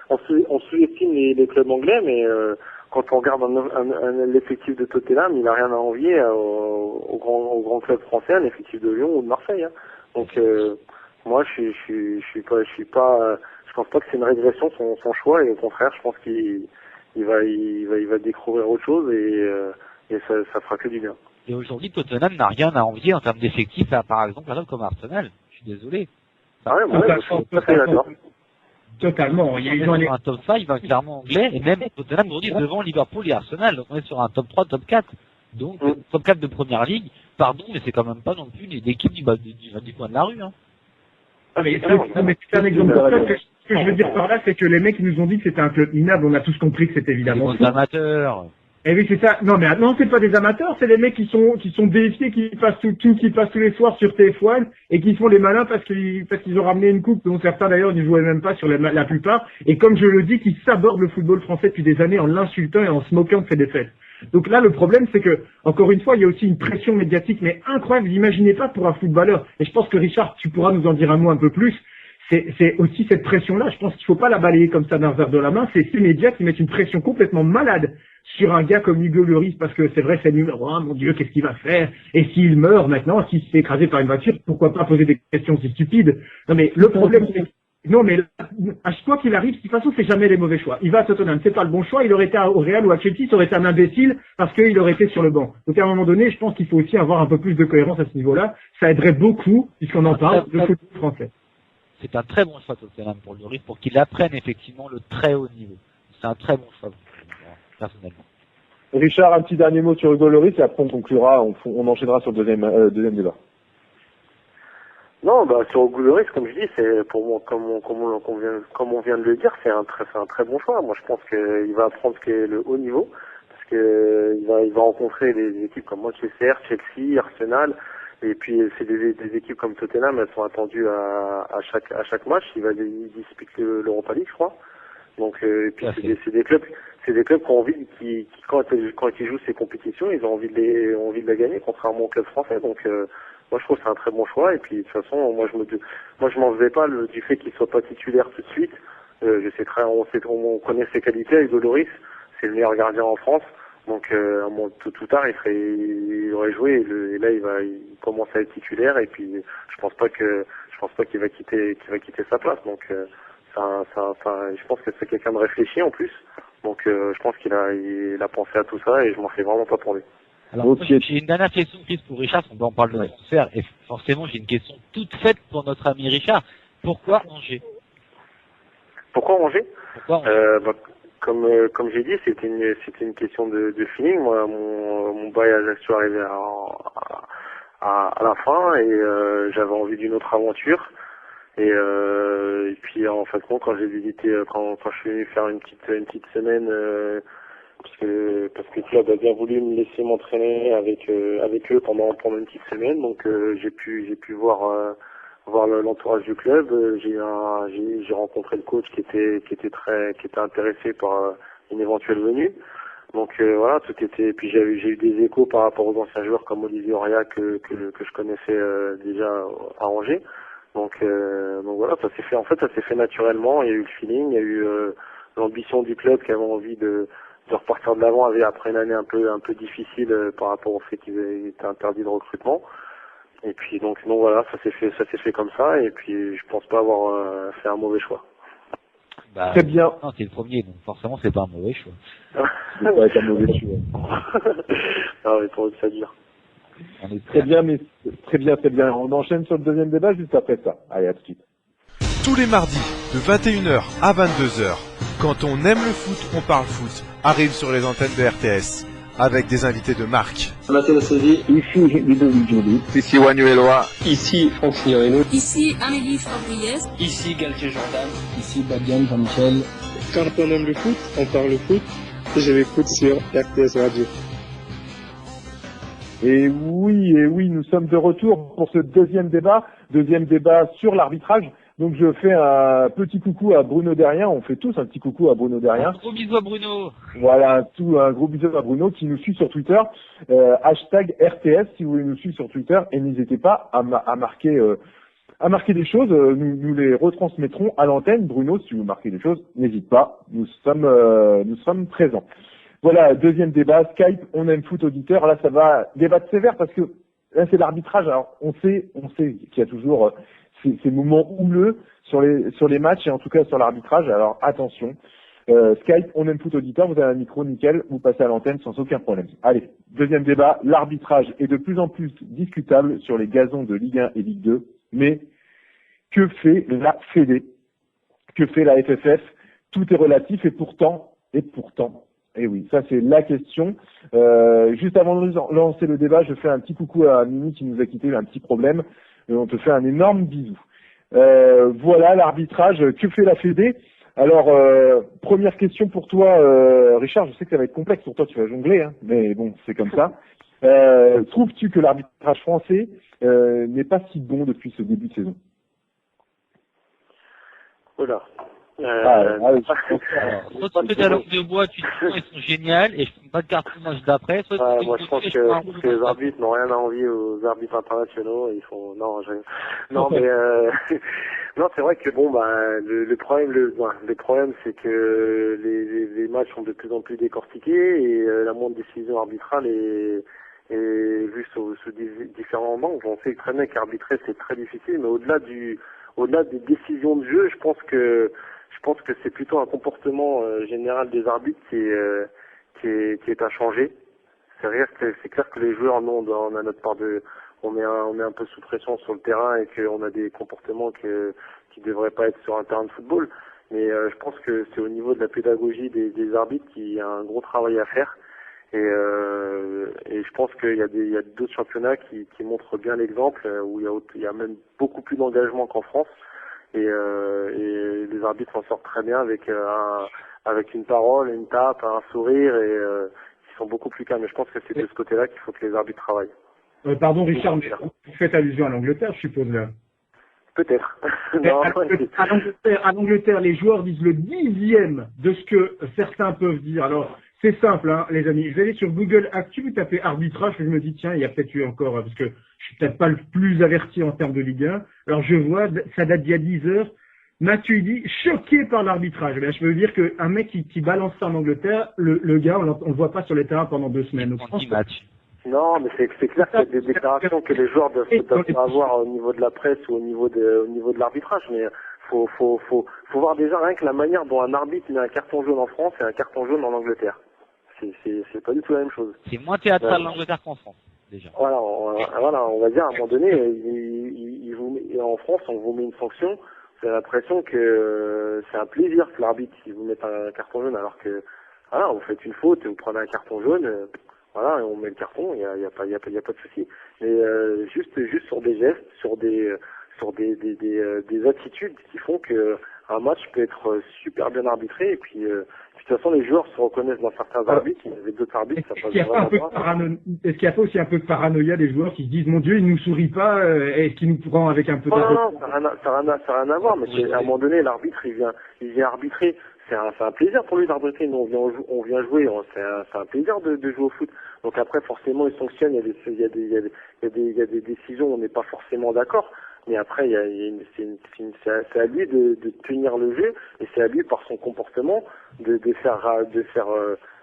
On sous-estime les clubs anglais, mais quand on regarde l'effectif de Tottenham, il n'a rien à envier au grand club français, à l'effectif de Lyon ou de Marseille, hein. Donc, moi, je pense pas que c'est une régression son choix, et au contraire, je pense qu'il va découvrir autre chose, et ça fera que du bien.
Et aujourd'hui, Tottenham n'a rien à envier en termes d'effectifs, par exemple, comme Arsenal. Je suis désolé.
Ah ouais, moi, je suis tout à fait d'accord.
Totalement. Il y a
sur un top 5, clairement anglais, et même Tottenham aujourd'hui devant Liverpool et Arsenal. Donc on est sur un top 3, top 4. Donc, top 4 de première ligue. Pardon, mais c'est quand même pas non plus l'équipe du coin de la rue, hein.
Ah, mais c'est un exemple Ce que je veux dire par là, c'est que les mecs, ils nous ont dit que c'était un club minable. On a tous compris que c'était évidemment
Des amateurs.
Eh oui, c'est ça. Non, mais non, c'est pas des amateurs, c'est les mecs qui sont déifiés, qui passent qui passent tous les soirs sur TF1 et qui font les malins parce qu'ils ont ramené une coupe dont certains d'ailleurs ne jouaient même pas sur la plupart. Et comme je le dis, qui sabordent le football français depuis des années en l'insultant et en se moquant de ses défaites. Donc là, le problème, c'est que, encore une fois, il y a aussi une pression médiatique, mais incroyable. Vous imaginez pas pour un footballeur. Et je pense que Richard, tu pourras nous en dire un mot un peu plus. C'est aussi cette pression-là. Je pense qu'il faut pas la balayer comme ça d'un verre de la main. C'est ces médias qui mettent une pression complètement malade sur un gars comme Hugo Lloris, parce que c'est vrai, c'est le numéro 1, mon Dieu, qu'est-ce qu'il va faire? Et s'il meurt maintenant, s'il se fait écraser par une voiture, pourquoi pas poser des questions si stupides? Non, mais le problème, c'est non, mais à chaque fois qu'il arrive, de toute façon, c'est jamais les mauvais choix. Il va à Tottenham, c'est pas le bon choix. Il aurait été au Real ou à Chelsea, ça aurait été un imbécile parce qu'il aurait été sur le banc. Donc à un moment donné, je pense qu'il faut aussi avoir un peu plus de cohérence à ce niveau-là. Ça aiderait beaucoup, puisqu'on en parle, le football français.
C'est un très bon choix Tottenham pour Lloris, pour qu'il apprenne effectivement le très haut niveau. C'est un très bon choix, personnellement.
Richard, un petit dernier mot sur Hugo Lloris et après on conclura, on enchaînera sur le deuxième débat.
Non, sur Hugo Lloris, comme je dis, c'est pour moi, comme on vient de le dire, c'est un très bon choix. Moi, je pense qu'il va apprendre ce qu'est le haut niveau, parce que il va rencontrer des équipes comme Manchester, Chelsea, Arsenal, et puis c'est des équipes comme Tottenham, elles sont attendues à chaque match. Il disputer l'Europa League, je crois. Donc, et puis c'est des clubs qui ont envie, qui quand ils jouent ces compétitions, ils ont envie de la gagner, contrairement au club français. Donc moi, je trouve que c'est un très bon choix. Et puis, de toute façon, moi, je m'en faisais pas du fait qu'il soit pas titulaire tout de suite. On connaît ses qualités avec Lloris. C'est le meilleur gardien en France. Donc, tout tard, il aurait joué. Et là, il commence à être titulaire. Et puis, je pense pas qu'il va quitter sa place. Donc, je pense que c'est quelqu'un de réfléchi en plus. Donc, je pense qu'il a pensé à tout ça. Et je m'en fais vraiment pas pour lui.
Alors, j'ai une dernière question prise pour Richard, on parle de transfert, et forcément j'ai une question toute faite pour notre ami Richard. Pourquoi Angers?
Pourquoi Angers? Comme j'ai dit, c'était une question de feeling. Moi, mon bail à Ajaccio arrivait à la fin et j'avais envie d'une autre aventure. Et puis en fait, quand j'ai visité, quand je suis venu faire une petite semaine. Parce que le club a bien voulu me laisser m'entraîner avec eux pendant une petite semaine, donc j'ai pu voir l'entourage du club. J'ai rencontré le coach qui était intéressé par une éventuelle venue. Donc voilà, tout était. Puis j'ai eu des échos par rapport aux anciens joueurs comme Olivier Auria que je connaissais déjà à Angers. Donc voilà, ça s'est fait naturellement. Il y a eu le feeling, il y a eu l'ambition du club qui avait envie de repartir de l'avant après une année un peu difficile par rapport au fait qu'il était interdit de recrutement. Et puis donc voilà, ça s'est fait comme ça. Et puis je pense pas avoir fait un mauvais choix.
Très bien.
Non, c'est le premier, donc forcément c'est pas un mauvais choix.
C'est pas un mauvais choix.
Non, mais pour ça dire.
Très bien, mais très bien. On enchaîne sur le deuxième débat juste après ça. Allez, à tout de suite.
Tous les mardis, de 21h à 22h, quand on aime le foot, on parle foot, arrive sur les antennes de RTS, avec des invités de marque.
Mathieu Nassoudi.
Ici Ludovic Joly.
Ici Wagnu Eloi.
Ici Franck Signorino.
Ici Amélie Fabriès.
Ici Galtier Jordan.
Ici Badiane Jean-Michel.
Quand on aime le foot, on parle le foot. Et je l'écoute sur RTS Radio.
Et oui, nous sommes de retour pour ce deuxième débat sur l'arbitrage. Donc je fais un petit coucou à Bruno Derrien, on fait tous un petit coucou à Bruno Derrien.
Un gros bisou à Bruno.
Voilà, un gros bisou à Bruno qui nous suit sur Twitter, hashtag RTS si vous voulez nous suivre sur Twitter, et n'hésitez pas à marquer des choses, nous les retransmettrons à l'antenne. Bruno, si vous marquez des choses, n'hésite pas, nous sommes présents. Voilà, deuxième débat, Skype, on aime foot auditeur. Là, ça va débattre sévère parce que là, c'est l'arbitrage. Alors, on sait qu'il y a toujours ces moments houleux sur les matchs et en tout cas sur l'arbitrage. Alors, attention. Skype, on aime foot auditeur. Vous avez un micro, nickel. Vous passez à l'antenne sans aucun problème. Allez, deuxième débat. L'arbitrage est de plus en plus discutable sur les gazons de Ligue 1 et Ligue 2. Mais que fait la Fédé? Que fait la FFF? Tout est relatif et pourtant, et oui, ça c'est la question. Juste avant de lancer le débat, je fais un petit coucou à Mimi qui nous a quitté, un petit problème. On te fait un énorme bisou. Voilà l'arbitrage. Que fait la Fédé? Alors, première question pour toi, Richard. Je sais que ça va être complexe pour toi, tu vas jongler, hein, mais bon, c'est comme ça. Trouves-tu que l'arbitrage français n'est pas si bon depuis ce début de saison?
Voilà.
Soit tu fais ta langue de bois, tu dis ils sont géniaux et je prends pas de carton le match d'après. Soit
moi je pense que les arbitres n'ont rien à envier aux arbitres internationaux. Ils font non mais non, c'est vrai que bon le problème c'est que les matchs sont de plus en plus décortiqués et la moindre décision arbitrale est vue sous différents angles. On sait très bien qu'arbitrer c'est très difficile, mais au-delà des décisions de jeu, je pense que c'est plutôt un comportement général des arbitres qui est à changer. C'est clair que les joueurs, on a notre part on met un peu sous pression sur le terrain et qu'on a des comportements qui devraient pas être sur un terrain de football. Mais je pense que c'est au niveau de la pédagogie des arbitres qu'il y a un gros travail à faire. Et je pense qu'il y a d'autres championnats qui montrent bien l'exemple, où il y a même beaucoup plus d'engagement qu'en France. Et les arbitres s'en sortent très bien avec une parole, une tape, un sourire, et ils sont beaucoup plus calmes. Et je pense que c'est de ce côté-là qu'il faut que les arbitres travaillent.
Pardon Richard, mais vous faites allusion à l'Angleterre, je suppose là.
Peut-être.
À l'Angleterre, les joueurs disent le 10e de ce que certains peuvent dire. Alors, c'est simple, hein, les amis. Vous allez sur Google Actu, vous tapez arbitrage, je me dis, tiens, il y a peut-être eu encore, parce que je suis peut-être pas le plus averti en termes de Ligue 1. Alors, je vois, ça date d'il y a 10 heures. Matuidi, choqué par l'arbitrage. Je veux dire qu'un mec qui balance ça en Angleterre, le gars, on le voit pas sur les terrains pendant 2 semaines. Donc,
non, mais c'est clair qu'il y a des déclarations que les joueurs doivent pas avoir au niveau de la presse ou au niveau de l'arbitrage, mais faut voir déjà rien que la manière dont un arbitre met un carton jaune en France et un carton jaune en Angleterre. C'est pas du tout la même chose.
C'est moins théâtral l'Angleterre qu'en France, déjà.
Voilà, on va dire à un moment donné, en France, on vous met une sanction, vous avez l'impression que c'est un plaisir que l'arbitre vous mette un carton jaune, alors que voilà, vous faites une faute et vous prenez un carton jaune. Voilà, et on met le carton, il y a pas de souci. Mais juste sur des gestes, sur des attitudes qui font que un match peut être super bien arbitré. Et puis, de toute façon, les joueurs se reconnaissent dans certains arbitres, avec d'autres arbitres, ça passe vraiment pas.
Est-ce qu'il n'y a pas aussi un peu de paranoïa des joueurs qui se disent, mon Dieu, il nous sourit pas, est-ce qu'il nous prend avec un peu de...
Non, ça n'a rien à voir, mais à un moment donné, l'arbitre, il vient arbitrer. C'est un plaisir pour lui d'arbitrer. Nous, on vient jouer. C'est un plaisir de jouer au foot. Donc après, forcément, il sanctionne. Il y a des décisions où on n'est pas forcément d'accord. Mais après, c'est à lui de tenir le jeu, et c'est à lui, par son comportement, de faire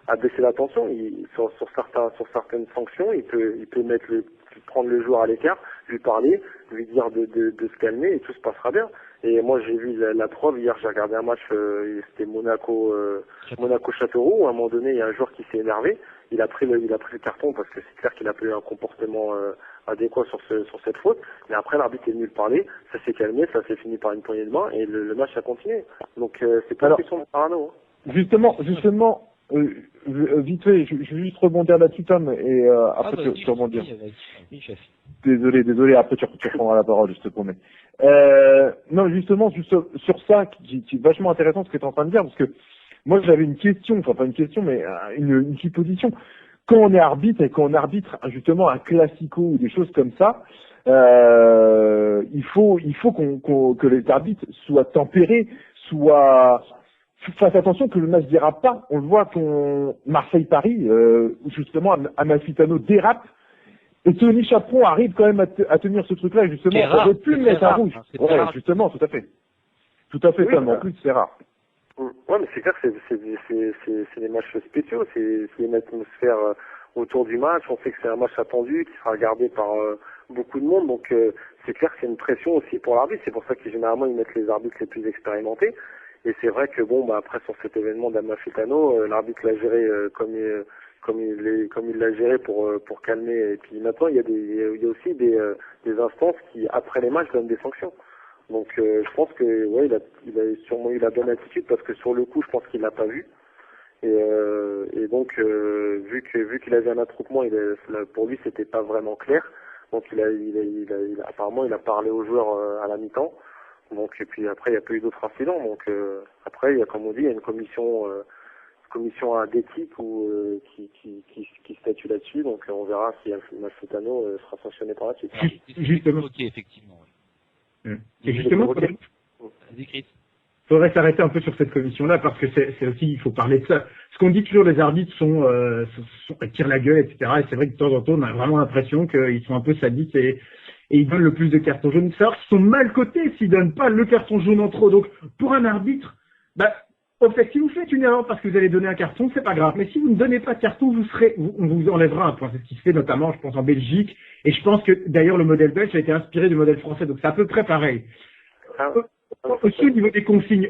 abaisser la tension. Sur certaines sanctions, il peut prendre le joueur à l'écart, lui parler, lui dire de se calmer, et tout se passera bien. Et moi, j'ai vu la preuve. Hier, j'ai regardé un match, c'était Monaco-Châteauroux, où à un moment donné, il y a un joueur qui s'est énervé. Il a pris le carton parce que c'est clair qu'il a pas eu un comportement adéquat sur cette faute. Mais après, l'arbitre est venu le parler, ça s'est calmé, ça s'est fini par une poignée de main, et le match a continué. Donc, c'est pas une question de parano. Hein.
Justement, vite fait, je vais juste rebondir là-dessus, Tom, et après tu rebondir. Désolé, après tu reprendras la parole, je te promets. Non, justement, sur ça, qui est vachement intéressant ce que tu es en train de dire, parce que moi j'avais une question, enfin pas une question, mais une supposition. Quand on est arbitre et quand on arbitre justement un classico ou des choses comme ça, il faut que les arbitres soient tempérés, fasse attention que le match dérape pas. On le voit qu'on Marseille-Paris, justement, Amalfitano dérape, et Tony Chaperon arrive quand même à tenir ce truc-là, justement. On aurait pu le mettre à rouge. Ouais, justement, tout à fait. Tout à fait, Tom. En plus, c'est rare.
Ouais, mais c'est clair que c'est des matchs spéciaux, c'est une atmosphère autour du match. On sait que c'est un match attendu, qui sera regardé par beaucoup de monde, donc c'est clair que c'est une pression aussi pour l'arbitre. C'est pour ça que généralement ils mettent les arbitres les plus expérimentés. Et c'est vrai que après sur cet événement d'Amalfitano, l'arbitre l'a géré comme il l'a géré pour calmer. Et puis maintenant il y a aussi des instances qui après les matchs donnent des sanctions. Donc je pense que ouais, il a sûrement eu la bonne attitude, parce que sur le coup je pense qu'il l'a pas vu. Et donc vu qu'il avait un attroupement, pour lui c'était pas vraiment clair. Donc apparemment il a parlé aux joueurs à la mi-temps. Donc, et puis après, il n'y a pas eu d'autres incidents. Donc, après, il y a, comme on dit, il y a une commission d'éthique qui statue là-dessus. Donc, on verra si Massetano sera sanctionné par la suite.
Justement.
Ok, effectivement.
Ouais. Et justement,
il
faudrait s'arrêter un peu sur cette commission-là parce que c'est aussi, il faut parler de ça. Ce qu'on dit toujours, les arbitres tirent la gueule, etc. Et c'est vrai que de temps en temps, on a vraiment l'impression qu'ils sont un peu sadiques et ils donnent le plus de cartons jaunes. Savoir qu'ils sont mal cotés s'ils donnent pas le carton jaune en trop. Donc, pour un arbitre, au fait, si vous faites une erreur parce que vous allez donner un carton, c'est pas grave. Mais si vous ne donnez pas de carton, on vous enlèvera un point. C'est ce qui se fait notamment, je pense, en Belgique. Et je pense que, d'ailleurs, le modèle belge a été inspiré du modèle français. Donc, c'est à peu près pareil. Aussi, au niveau des consignes,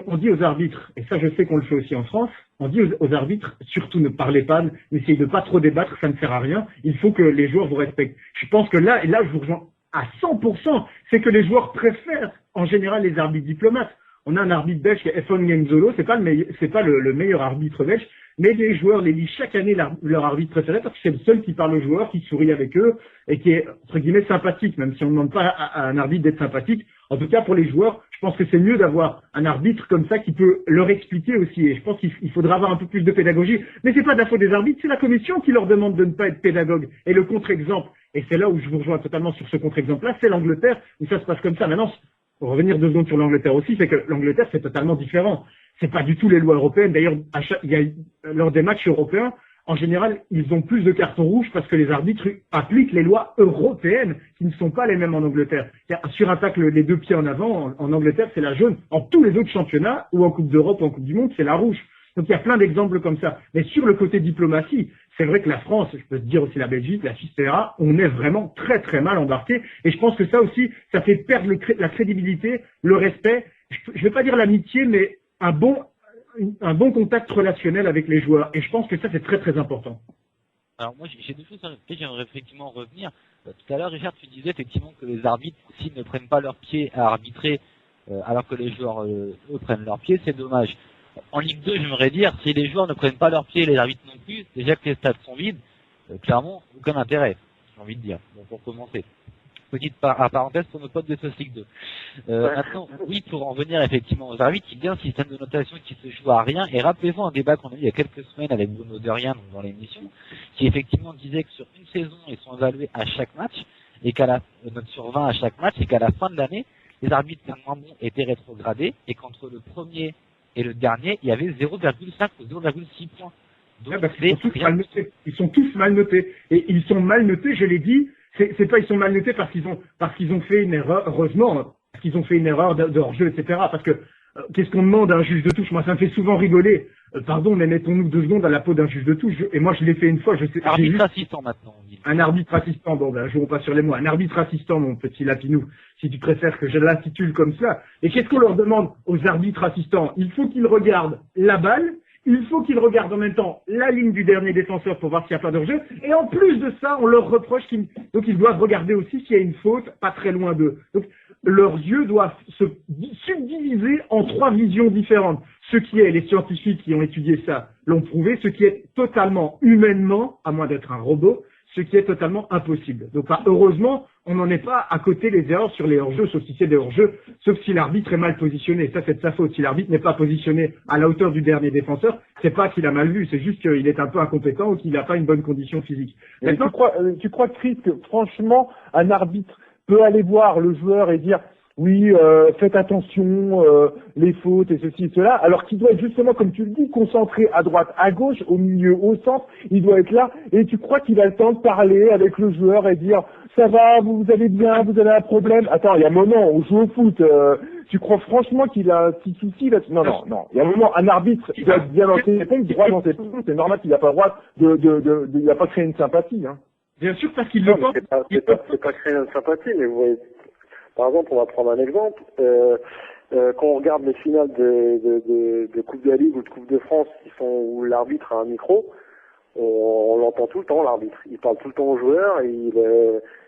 on dit aux arbitres, et ça, je sais qu'on le fait aussi en France, on dit aux arbitres, surtout ne parlez pas, n'essayez de pas trop débattre, ça ne sert à rien. Il faut que les joueurs vous respectent. Je pense que là, et là, je vous rejoins à 100%, c'est que les joueurs préfèrent, en général, les arbitres diplomates. On a un arbitre belge qui est Efon Genzolo, c'est pas le meilleur arbitre belge, mais les joueurs l'élisent chaque année leur arbitre préféré parce que c'est le seul qui parle aux joueurs, qui sourit avec eux et qui est, entre guillemets, sympathique, même si on ne demande pas à un arbitre d'être sympathique. En tout cas, pour les joueurs, je pense que c'est mieux d'avoir un arbitre comme ça qui peut leur expliquer aussi. Et je pense qu'il faudra avoir un peu plus de pédagogie. Mais c'est pas de la faute des arbitres, c'est la commission qui leur demande de ne pas être pédagogue. Et le contre-exemple, et c'est là où je vous rejoins totalement sur ce contre-exemple-là, c'est l'Angleterre, où ça se passe comme ça. Maintenant, pour revenir 2 secondes sur l'Angleterre aussi, c'est que l'Angleterre, c'est totalement différent. C'est pas du tout les lois européennes. D'ailleurs, lors des matchs européens, en général, ils ont plus de cartons rouges parce que les arbitres appliquent les lois européennes qui ne sont pas les mêmes en Angleterre. Sur un tacle les 2 pieds en avant, en Angleterre, c'est la jaune. En tous les autres championnats, ou en Coupe d'Europe ou en Coupe du Monde, c'est la rouge. Donc il y a plein d'exemples comme ça. Mais sur le côté diplomatie, c'est vrai que la France, je peux te dire aussi la Belgique, la Suisse, etc., on est vraiment très très mal embarqué. Et je pense que ça aussi, ça fait perdre la crédibilité, le respect, je vais pas dire l'amitié, mais un bon contact relationnel avec les joueurs. Et je pense que ça, c'est très très important.
Alors moi, j'ai 2 choses à rajouter, j'aimerais effectivement revenir. Tout à l'heure, Richard, tu disais effectivement que les arbitres, s'ils ne prennent pas leurs pieds à arbitrer, alors que les joueurs, eux, prennent leurs pieds, c'est dommage. En Ligue 2, j'aimerais dire, si les joueurs ne prennent pas leurs pieds et les arbitres non plus, déjà que les stades sont vides, clairement, aucun intérêt, j'ai envie de dire, bon, pour commencer. Petite parenthèse pour nos potes de SOS Ligue 2. Maintenant, oui, pour en venir effectivement aux arbitres, il y a un système de notation qui se joue à rien, et rappelez-vous un débat qu'on a eu il y a quelques semaines avec Bruno Derrien dans l'émission, qui effectivement disait que sur une saison, ils sont évalués à chaque match, et qu'à note sur 20 à chaque match, et qu'à la fin de l'année, les arbitres les moins bons étaient rétrogradés, et qu'entre le premier et le dernier, il y avait 0,5 ou 0,6 points. Donc,
ils sont tous mal notés. Et ils sont mal notés, je l'ai dit, c'est pas ils sont mal notés parce qu'ils ont fait une erreur, heureusement, parce qu'ils ont fait une erreur de hors-jeu, etc. Parce que, qu'est-ce qu'on demande à un juge de touche? Moi, ça me fait souvent rigoler. Pardon, mais mettons-nous 2 secondes à la peau d'un juge de touche. Et moi, je l'ai fait une fois.
Arbitre assistant maintenant.
Un arbitre assistant. Bon, jouons pas sur les mots. Un arbitre assistant, mon petit Lapinou, si tu préfères que je l'intitule comme ça. Et qu'est-ce qu'on leur demande aux arbitres assistants? Il faut qu'ils regardent la balle. Il faut qu'ils regardent en même temps la ligne du dernier défenseur pour voir s'il n'y a pas d'hors-jeu. Et en plus de ça, on leur reproche donc ils doivent regarder aussi s'il y a une faute pas très loin d'eux. Donc leurs yeux doivent se subdiviser en 3 visions différentes. Ce qui est, les scientifiques qui ont étudié ça l'ont prouvé, ce qui est totalement humainement, à moins d'être un robot, ce qui est totalement impossible. Donc heureusement, on n'en est pas à côté des erreurs sur les hors-jeux, sauf si c'est des hors-jeux, sauf si l'arbitre est mal positionné. Ça, c'est de sa faute. Si l'arbitre n'est pas positionné à la hauteur du dernier défenseur, c'est pas qu'il a mal vu, c'est juste qu'il est un peu incompétent ou qu'il n'a pas une bonne condition physique.
Maintenant, tu crois, Chris, que franchement, un arbitre peut aller voir le joueur et dire oui, faites attention, les fautes et ceci et cela, alors qu'il doit être justement, comme tu le dis, concentré à droite, à gauche, au milieu, au centre, il doit être là, et tu crois qu'il a le temps de parler avec le joueur et dire ça va, vous allez bien, vous avez un problème, attends, il y a un moment, on joue au foot, tu crois franchement qu'il a un petit souci là? Non, il y a un moment, un arbitre, il doit être bien dans ses pompes, droit dans ses pompes, c'est normal qu'il n'a pas le droit il n'a pas créé une sympathie, hein.
Bien sûr, parce qu'il le pense.
C'est pas créer une sympathie, mais vous voyez, par exemple, on va prendre un exemple. Quand on regarde les finales de Coupe de la Ligue ou de Coupe de France où l'arbitre a un micro, on l'entend tout le temps, l'arbitre. Il parle tout le temps aux joueurs, et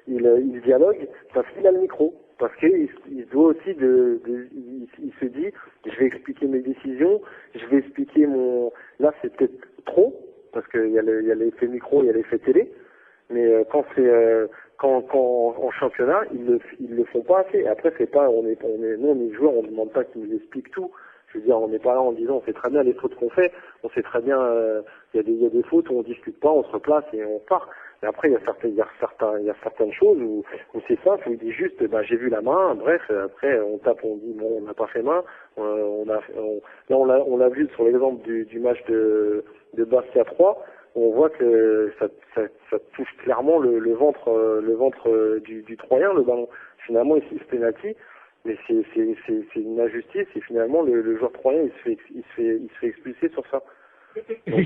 il dialogue parce qu'il a le micro. Parce qu'il doit aussi il se dit, je vais expliquer mes décisions, je vais expliquer là c'est peut-être trop, parce qu'il y a l'effet micro, il y a l'effet télé. Mais quand en championnat, ils le font pas assez. Après, c'est pas, nous, on est joueurs, on ne demande pas qu'ils nous expliquent tout. Je veux dire, on n'est pas là en disant, on sait très bien les fautes qu'on fait, on sait très bien, il y a des fautes où on discute pas, on se replace et on part. Et après, il y a certaines choses où c'est simple, où il dit juste, j'ai vu la main, bref, après, on tape, on dit, bon, on n'a pas fait main, là, on l'a vu sur l'exemple du match de Bastia 3, où on voit que ça touche clairement le ventre du Troyen, le ballon. Finalement, ici, c'est penalty, mais c'est une injustice, et finalement, le joueur troyen, il se fait expulser sur ça. Donc,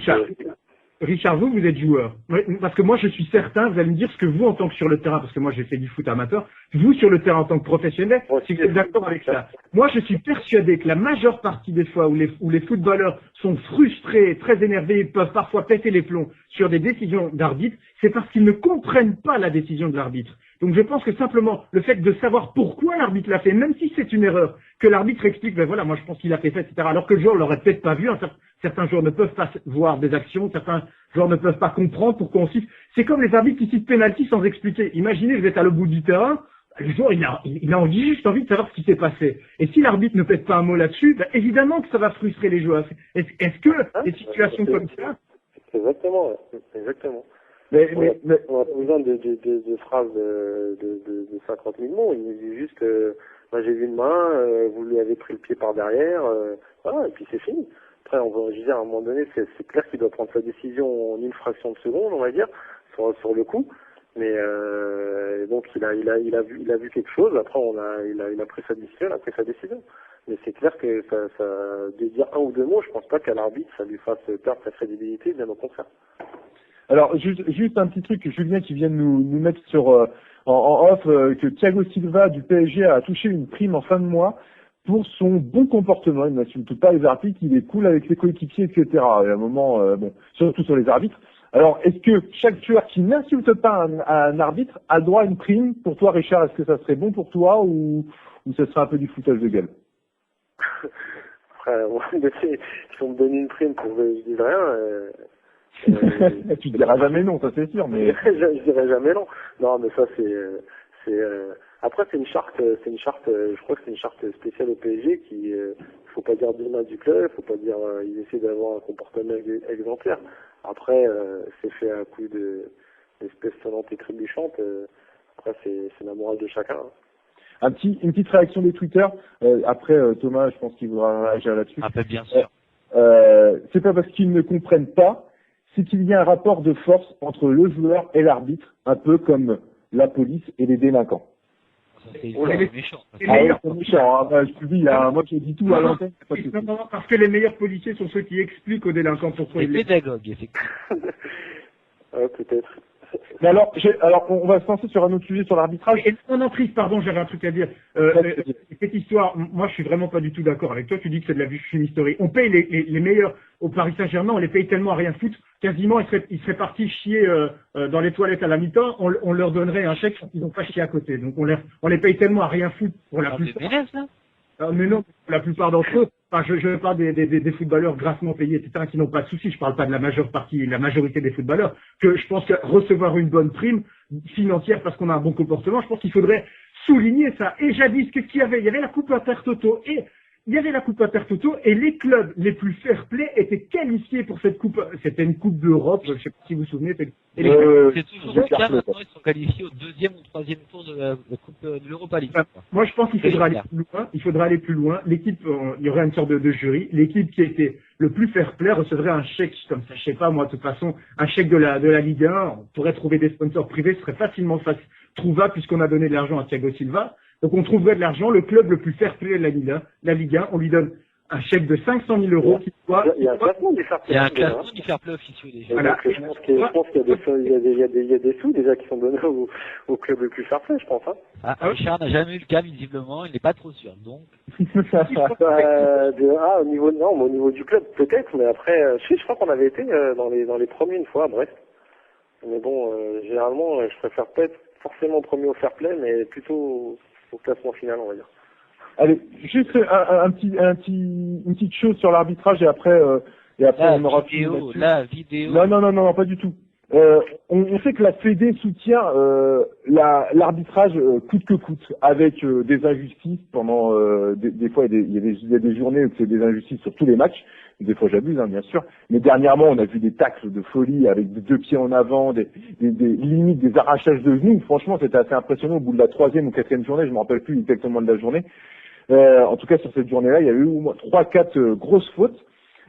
Richard, vous êtes joueur. Parce que moi, je suis certain, vous allez me dire ce que vous, en tant que sur le terrain, parce que moi, j'ai fait du foot amateur, vous, sur le terrain, en tant que professionnel, si vous êtes d'accord avec ça. Moi, je suis persuadé que la majeure partie des fois où les footballeurs sont frustrés, très énervés, peuvent parfois péter les plombs sur des décisions d'arbitre, c'est parce qu'ils ne comprennent pas la décision de l'arbitre. Donc je pense que simplement le fait de savoir pourquoi l'arbitre l'a fait, même si c'est une erreur, que l'arbitre explique, voilà, moi je pense qu'il a fait ça, etc. Alors que le joueur l'aurait peut-être pas vu, certains joueurs ne peuvent pas voir des actions, certains joueurs ne peuvent pas comprendre pourquoi on siffle. C'est comme les arbitres qui sifflent penalty sans expliquer. Imaginez, vous êtes à l'autre bout du terrain, le joueur il a juste envie de savoir ce qui s'est passé. Et si l'arbitre ne pète pas un mot là-dessus, évidemment que ça va frustrer les joueurs. Est-ce que des situations comme ça...
Exactement. Mais on a pas besoin de phrases de 50 000 mots. Il nous dit juste, j'ai vu une main, vous lui avez pris le pied par derrière, voilà, et puis c'est fini. Après, je veux dire, à un moment donné, c'est clair qu'il doit prendre sa décision en une fraction de seconde, on va dire, sur le coup. Mais donc il a vu quelque chose. Après, il a pris sa décision, Mais c'est clair que de dire un ou deux mots, je pense pas qu'à l'arbitre ça lui fasse perdre sa crédibilité, bien au contraire.
Alors, juste un petit truc, Julien, qui vient de nous mettre sur en off, que Thiago Silva du PSG a touché une prime en fin de mois pour son bon comportement. Il n'insulte pas les arbitres, il est cool avec ses coéquipiers, etc. Et à un moment, surtout sur les arbitres. Alors, est-ce que chaque joueur qui n'insulte pas un arbitre a droit à une prime? Pour toi, Richard, est-ce que ça serait bon pour toi ou ça serait un peu du foutage de gueule?
Après, si on me donne une prime pour que je dise rien...
tu diras jamais non, ça c'est sûr, mais
je dirais jamais non. Non, mais ça après c'est une charte, je crois que c'est une charte spéciale au PSG qui faut pas dire du mal du club, faut pas dire ils essaient d'avoir un comportement exemplaire. Après c'est fait à coup d'espèces sonnantes et trébuchantes. Après c'est la morale de chacun.
Une petite réaction des Twitter. Après Thomas, je pense qu'il voudra réagir là-dessus.
Ah, bien sûr.
C'est pas parce qu'ils ne comprennent pas, c'est qu'il y a un rapport de force entre le joueur et l'arbitre, un peu comme la police et les délinquants.
C'est méchant.
C'est méchant, hein. Je te dis, moi qui dis tout à l'antenne.
Non, parce que les meilleurs policiers sont ceux qui expliquent aux délinquants pourquoi
ils... Les pédagogues, effectivement.
Peut-être.
Mais alors, on va se lancer sur un autre sujet sur l'arbitrage.
Non, Chris, pardon, j'avais un truc à dire. Cette histoire, moi, je suis vraiment pas du tout d'accord avec toi. Tu dis que c'est de la fumisterie. On paye les meilleurs au Paris Saint-Germain, on les paye tellement à rien foutre. Quasiment, ils seraient partis chier dans les toilettes à la mi-temps. On leur donnerait un chèque ils n'ont pas chié à côté. Donc, on les paye tellement à rien foutre pour la plupart. Mais non, la plupart d'entre eux. Enfin, je parle des footballeurs grassement payés, etc., qui n'ont pas de soucis. Je parle pas de la majorité des footballeurs. Que je pense que recevoir une bonne prime financière parce qu'on a un bon comportement, je pense qu'il faudrait souligner ça. Et jadis, il y avait la Coupe Intertoto et les clubs les plus fair-play étaient qualifiés pour cette coupe. C'était une coupe d'Europe, je ne sais pas si vous vous souvenez.
C'est toujours le cas, maintenant ils sont qualifiés au deuxième ou troisième tour de la coupe de l'Europa League.
Moi je pense qu'il faudra aller plus loin. L'équipe, il y aurait une sorte de jury. L'équipe qui était le plus fair-play recevrait un chèque comme ça, je sais pas moi, de toute façon, un chèque de la Ligue 1. On pourrait trouver des sponsors privés, ce serait facilement trouvable puisqu'on a donné de l'argent à Thiago Silva. Donc on trouverait de l'argent, le club le plus fair-play de la Ligue 1, on lui donne un chèque de 500 000 euros qui soit...
Il y a un classement du fair-play.
Il y a un classement du fair-play officieux déjà.
Voilà. Je pense qu'il y a des sous déjà qui sont donnés au club le plus fair-play, je pense. Hein.
Richard n'a jamais eu le cas, visiblement, il n'est pas trop sûr. Donc...
au niveau du club, peut-être, mais après, je crois qu'on avait été dans les premiers une fois, bref. Mais bon, généralement, je préfère pas être forcément premier au fair-play, mais plutôt au classement final, on va dire.
Allez, juste une petite chose sur l'arbitrage et après
la vidéo.
Non, pas du tout. On sait que la Fédé soutient l'arbitrage coûte que coûte, avec des injustices pendant des fois il y a des journées où c'est des injustices sur tous les matchs. Des fois j'abuse, hein, bien sûr, mais dernièrement on a vu des tacles de folie avec des 2 pieds en avant, des limites des arrachages de genoux. Franchement c'était assez impressionnant au bout de la 3e ou 4e journée, je me rappelle plus exactement de la journée. En tout cas sur cette journée-là il y a eu au moins 3-4 grosses fautes.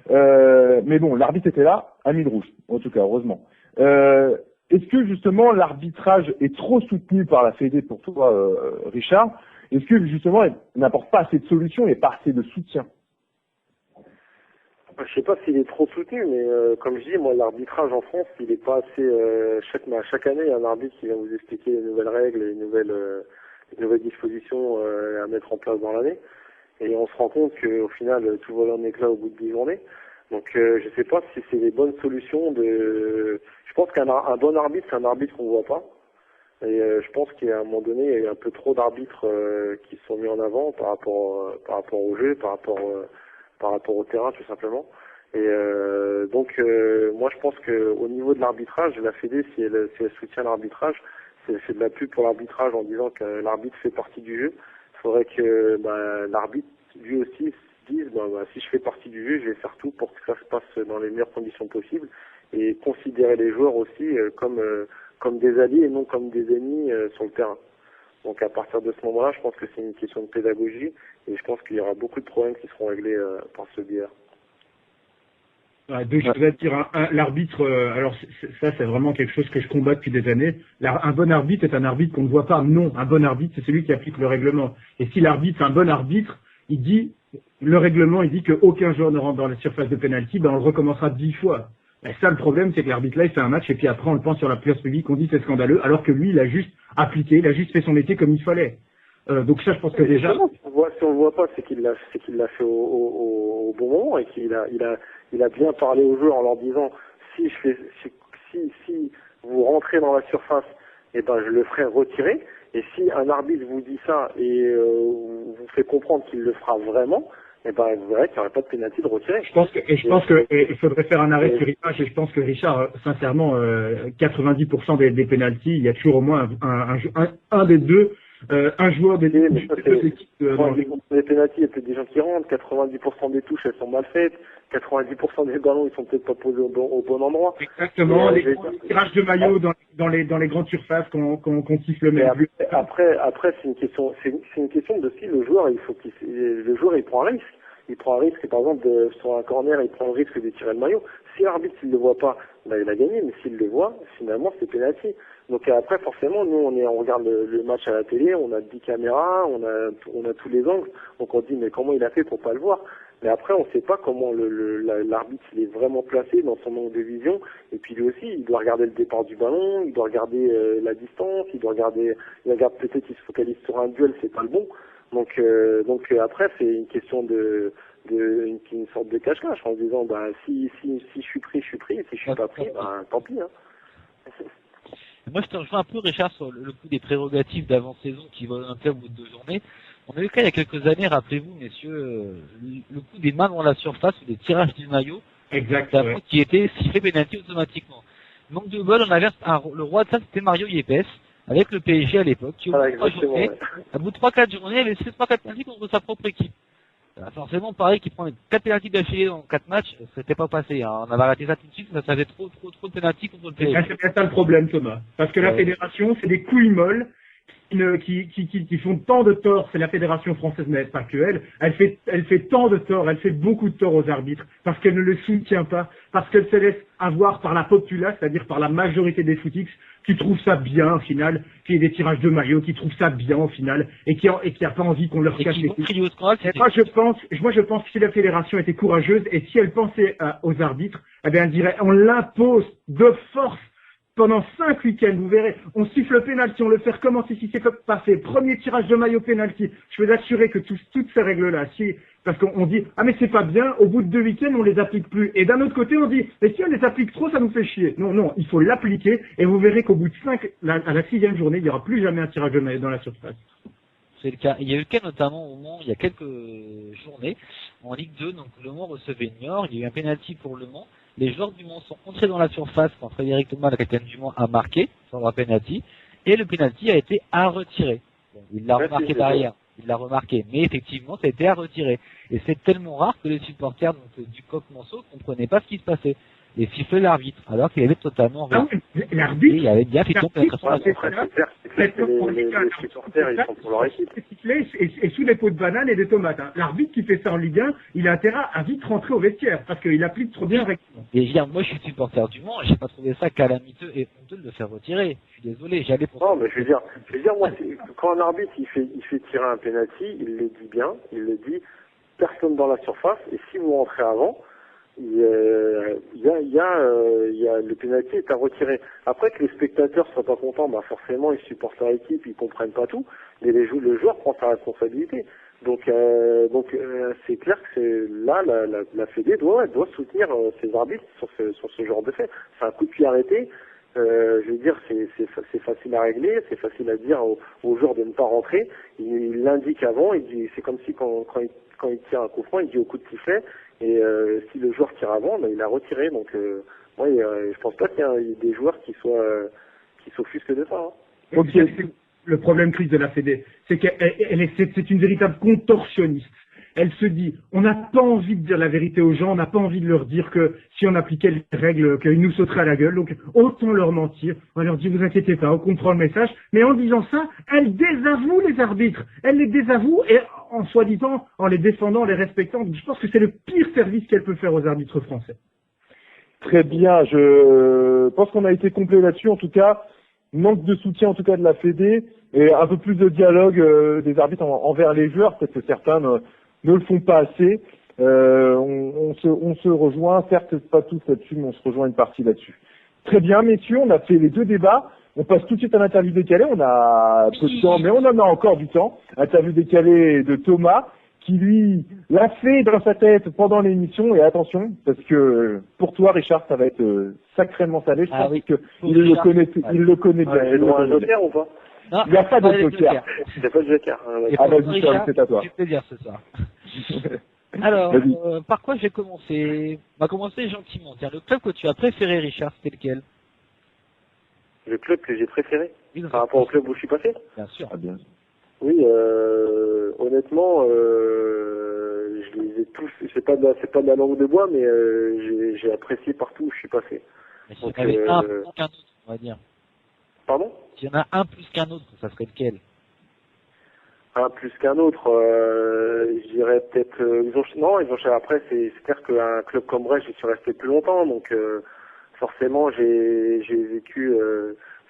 Mais bon, l'arbitre était là, a mis le rouge, en tout cas, heureusement. Est-ce que justement l'arbitrage est trop soutenu par la Fédé pour toi, Richard? Est-ce que justement il n'apporte pas assez de solutions et pas assez de soutien?
Je sais pas s'il est trop soutenu, mais comme je dis, moi l'arbitrage en France, il est pas assez. Chaque année, il y a un arbitre qui vient vous expliquer les nouvelles règles, les nouvelles dispositions à mettre en place dans l'année. Et on se rend compte qu'au final, tout vole en éclat au bout de 10 journées. Donc, je sais pas si c'est les bonnes solutions de. Je pense qu'un bon arbitre, c'est un arbitre qu'on voit pas. Et je pense qu'à un moment donné, il y a eu un peu trop d'arbitres qui se sont mis en avant par rapport au jeu, par rapport au terrain, tout simplement. Et donc, moi, je pense qu'au niveau de l'arbitrage, la Fédé, si elle soutient l'arbitrage, c'est de la pub pour l'arbitrage en disant que l'arbitre fait partie du jeu. Il faudrait que l'arbitre, lui aussi, se dise si je fais partie du jeu, je vais faire tout pour que ça se passe dans les meilleures conditions possibles et considérer les joueurs aussi comme des alliés et non comme des ennemis sur le terrain. Donc à partir de ce moment-là, je pense que c'est une question de pédagogie et je pense qu'il y aura beaucoup de problèmes qui seront réglés par ce biais.
Deux choses à dire. L'arbitre, alors ça c'est vraiment quelque chose que je combats depuis des années. Un bon arbitre est un arbitre qu'on ne voit pas. Non, un bon arbitre c'est celui qui applique le règlement. Et si l'arbitre est un bon arbitre, il dit le règlement, il dit qu'aucun joueur ne rentre dans la surface de pénalty, on le recommencera 10 fois. Et ça le problème c'est que l'arbitre là il fait un match et puis après on le pense sur la place publique, on dit c'est scandaleux, alors que lui il a juste appliqué, il a juste fait son métier comme il fallait. Donc ça je pense que déjà.
Si on le voit pas, c'est qu'il l'a fait au bon moment et qu'il a bien parlé aux joueurs en leur disant si vous rentrez dans la surface, je le ferai retirer. Et si un arbitre vous dit ça et vous fait comprendre qu'il le fera vraiment, vous verrez qu'il n'y aurait pas de pénalty de retirer.
Je pense qu'il faudrait faire un arrêt sur image et je pense que Richard, sincèrement, 90% des pénaltys, il y a toujours au moins un des deux. Un joueur des deux équipes.
Les pénaltys, il y a peut-être des gens qui rentrent, 90% des touches, elles sont mal faites, 90% des ballons, ils sont peut-être pas posés au bon endroit.
Exactement, les tirages de maillot dans les grandes surfaces qu'on siffle même plus.
Après, c'est une question de si le joueur, le joueur, il prend un risque. Il prend un risque, par exemple, sur un corner, il prend le risque de tirer le maillot. Si l'arbitre, s'il le voit pas, il a gagné, mais s'il le voit, finalement, c'est pénalty. Donc après, forcément, nous, on regarde le match à la télé, on a 10 caméras, on a tous les angles, donc on dit, mais comment il a fait pour pas le voir? Mais après, on sait pas comment l'arbitre, il est vraiment placé dans son angle de vision, et puis lui aussi, il doit regarder le départ du ballon, il doit regarder la distance, il regarde peut-être, il se focalise sur un duel, c'est pas le bon. Donc après, c'est une question une sorte de cache-cache, en se disant, si je suis pris, je suis pris, et si je suis pas pris, tant pis, hein.
Moi, je te rejoins un peu, Richard, sur le coup des prérogatives d'avant-saison qui volent un peu au bout de 2 journées. On a eu le cas il y a quelques années, rappelez-vous, messieurs, le coup des mains dans la surface ou des tirages du maillot,
exactement,
qui était sifflé pénalty automatiquement. Manque de bol, on avait le roi de ça, c'était Mario Yepes, avec le PSG à l'époque, qui au bout de 3-4 journées, avait fait 3-4 pénaltys contre sa propre équipe. Forcément, pareil, qu'il prend 4 pénaltys d'affilée dans 4 matchs, c'était pas passé. On avait arrêté ça tout de suite, ça faisait trop de pénaltys contre le PSG.
C'est bien ça le problème, Thomas. Parce que la fédération, c'est des couilles molles qui font tant de tort. C'est la fédération française, mais pas que elle. Elle fait tant de tort, elle fait beaucoup de tort aux arbitres parce qu'elle ne le soutient pas, parce qu'elle se laisse avoir par la populace, c'est-à-dire par la majorité des footix, qui trouvent ça bien au final, qui est des tirages de maillot, qui trouvent ça bien au final, et qui a pas envie qu'on leur cache les couilles. Moi je pense que si la fédération était courageuse et si elle pensait aux arbitres, elle dirait on l'impose de force pendant 5 week-ends, vous verrez, on siffle le pénalty, on le fait recommencer si c'est pas fait. Premier tirage de maillot pénalty. Je peux assurer que toutes ces règles-là, parce qu'on dit, mais c'est pas bien, au bout de 2 week-ends, on les applique plus. Et d'un autre côté, on dit, mais si on les applique trop, ça nous fait chier. Non, il faut l'appliquer, et vous verrez qu'au bout de à la 6e journée, il n'y aura plus jamais un tirage de maillot dans la surface.
C'est le cas. Il y a eu le cas notamment au Mans, il y a quelques journées, en Ligue 2, donc Le Mans recevait Niort, il y a eu un pénalty pour Le Mans, Les joueurs du Mans sont entrés dans la surface quand Frédéric Thomas, le capitaine du Mans, a marqué sur un penalty, et le penalty a été à retirer. Bon, il l'a remarqué derrière, il l'a remarqué, mais effectivement, ça a été à retirer. Et c'est tellement rare que les supporters du Coq Manceau ne comprenaient pas ce qui se passait. Et sifflaient l'arbitre, alors qu'il avait totalement raison.
L'arbitre,
il avait bien fait son pénétration.
Les supporters, ils sont pour leur équipe.
Et sous des pots de bananes et des tomates. Hein. L'arbitre qui fait ça en Ligue 1, il a intérêt à vite rentrer au vestiaire, parce qu'il applique trop bien avec.
Et moi, je suis supporter du Mans, j'ai pas trouvé ça calamiteux et honteux de le faire retirer. Je suis désolé, j'allais pour.
Non, mais je veux dire, moi, quand un arbitre il fait tirer un penalty, il le dit bien, il le dit, personne dans la surface, et si vous rentrez avant, le penalty est à retirer. Après que les spectateurs soient pas contents, bah forcément ils supportent leur équipe, ils comprennent pas tout, mais le joueur prend sa responsabilité. Donc c'est clair que c'est là la Fédé doit soutenir ses arbitres sur ce genre de fait. C'est un coup de pied arrêté. Je veux dire, c'est facile à régler, c'est facile à dire aux joueurs de ne pas rentrer. Il l'indique avant, il dit, c'est comme si quand il tire un coup franc, il dit au coup de sifflet, et si le joueur tire avant, ben, il a retiré. Donc moi, je pense pas qu'il y ait des joueurs qui s'offusquent de ça. Hein.
Okay. Le problème, Chris, de la Fédé, c'est c'est une véritable contorsionniste. Elle se dit, on n'a pas envie de dire la vérité aux gens, on n'a pas envie de leur dire que si on appliquait les règles, qu'ils nous sauteraient à la gueule, donc autant leur mentir. On leur dit, vous inquiétez pas, on comprend le message, mais en disant ça, elle désavoue les arbitres. Elle les désavoue et en soi-disant, en les défendant, en les respectant. Je pense que c'est le pire service qu'elle peut faire aux arbitres français.
Très bien, je pense qu'on a été complet là-dessus, en tout cas. Manque de soutien en tout cas de la Fédé et un peu plus de dialogue des arbitres envers les joueurs, peut-être que certains ne le font pas assez. On se rejoint, certes pas tous là-dessus, mais on se rejoint une partie là-dessus. Très bien, messieurs, on a fait les deux débats. On passe tout de suite à l'interview décalée. On a peu de temps, mais on en a encore du temps. Interview décalée de Thomas, qui lui l'a fait dans sa tête pendant l'émission. Et attention, parce que pour toi, Richard, ça va être sacrément salé. Je pense qu'il le connaît bien.
J'ai droit à un joker ou pas?
Non, il n'y a pas de joker.
Il n'y a pas de joker.
Ah vas-y, c'est à toi.
Je peux dire ce soir. Alors, par quoi je vais commencer? On va commencer gentiment. Tiens, le club que tu as préféré, Richard, c'était lequel?
Le club que j'ai préféré? Par rapport au club où je suis passé?
Bien sûr.
Ah, bien.
Oui, honnêtement, je les ai tous. C'est pas de la langue de bois, mais j'ai apprécié partout où je suis passé.
Mais s'il y en avait un plus qu'un autre, on va dire.
Pardon?
S'il y en a un plus qu'un autre, ça serait lequel?
Un plus qu'un autre, je dirais peut-être. Après, c'est clair qu'un club comme Brest, j'y suis resté plus longtemps, donc forcément, j'ai vécu.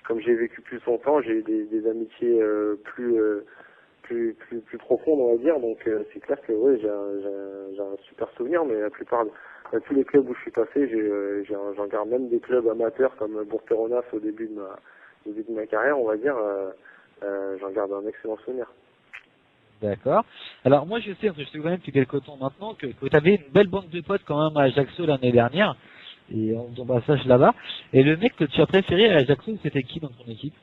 Comme j'ai vécu plus longtemps, j'ai eu des amitiés plus profondes, on va dire. Donc c'est clair que oui, j'ai un super souvenir, mais la plupart de tous les clubs où je suis passé, j'en garde même des clubs amateurs comme Bourg-Péronas au début de ma carrière, on va dire. J'en garde un excellent souvenir.
D'accord. Alors moi je sais quand même depuis quelques temps maintenant que tu avais une belle bande de potes quand même à Ajaccio l'année dernière. Et on ton passage là-bas. Et le mec que tu as préféré à Ajaccio, c'était qui dans ton équipe?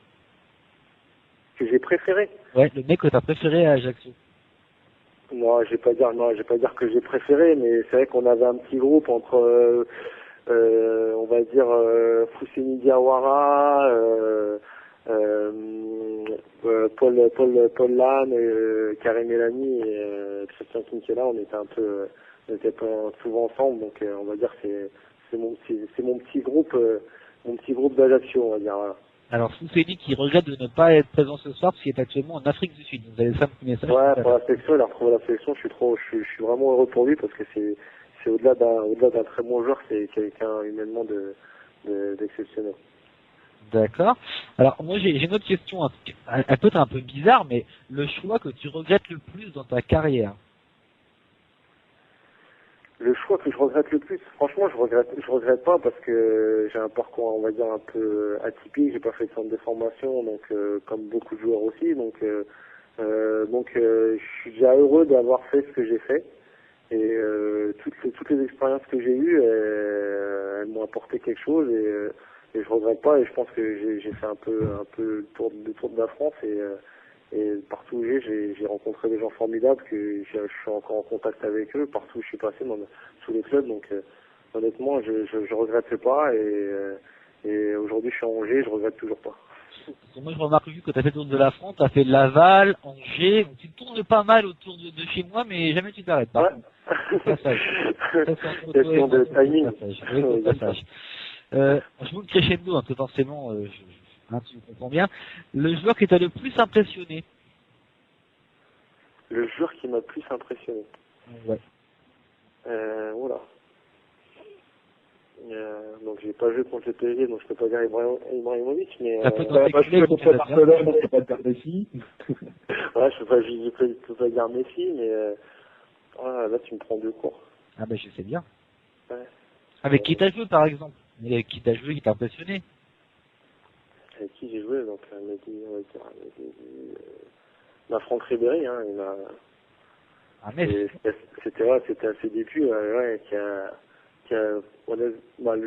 Que j'ai préféré?
Ouais, le mec que tu as préféré à Ajaccio.
Non, je vais pas dire que j'ai préféré, mais c'est vrai qu'on avait un petit groupe entre, on va dire, Fousseni Diawara, Paul Lannes, Karim Elani et Christian Kinkela. On était pas souvent ensemble, donc on va dire c'est mon petit groupe d'Ajaccio, on va dire. Voilà.
Alors Fousseni qui regrette de ne pas être présent ce soir parce qu'il est actuellement en Afrique du Sud. Vous avez ça un message?
Ouais, pour la sélection, il a retrouvé la sélection. Je suis vraiment heureux pour lui parce que c'est au-delà d'un très bon joueur, c'est quelqu'un humainement d'exceptionnel.
D'accord. Alors moi j'ai une autre question, peut-être un peu bizarre, mais le choix que tu regrettes le plus dans ta carrière?
Le choix que je regrette le plus, franchement, je regrette pas parce que j'ai un parcours, on va dire, un peu atypique. J'ai pas fait de centre de formation, donc comme beaucoup de joueurs aussi, donc je suis déjà heureux d'avoir fait ce que j'ai fait. Et toutes les expériences que j'ai eues, elles m'ont apporté quelque chose et je regrette pas. Et je pense que j'ai fait un peu le tour de la France et partout où j'ai rencontré des gens formidables que je suis encore en contact avec eux partout où je suis passé dans tous les clubs, donc honnêtement, je regrette pas et aujourd'hui je suis à Angers, je regrette toujours pas.
Moi, je remarque juste que tu as fait le tour de la France, tu as fait Laval, Angers, donc tu tournes pas mal autour de chez moi, mais jamais tu t'arrêtes. Par contre, passage.
Question de timing.
Passage. Je vous le crescendo, hein, que forcément, tu comprends bien. Le joueur qui t'a le plus impressionné?
Le joueur qui m'a le plus impressionné.
Ouais.
Oula. Donc j'ai pas joué contre le PSG, donc je peux pas dire Ibrahimovic, mais
je peux contre Barcelone, je peux pas dire Messi.
Ouais, je peux pas dire Messi, mais là tu me prends deux cours.
Ah ben je sais bien.
Ouais.
Avec qui t'as joué par exemple? Avec qui t'as joué qui t'a impressionné?
Avec qui j'ai joué, donc Franck Ribéry, hein, il m'a.
Ah mais
c'était à ses débuts, le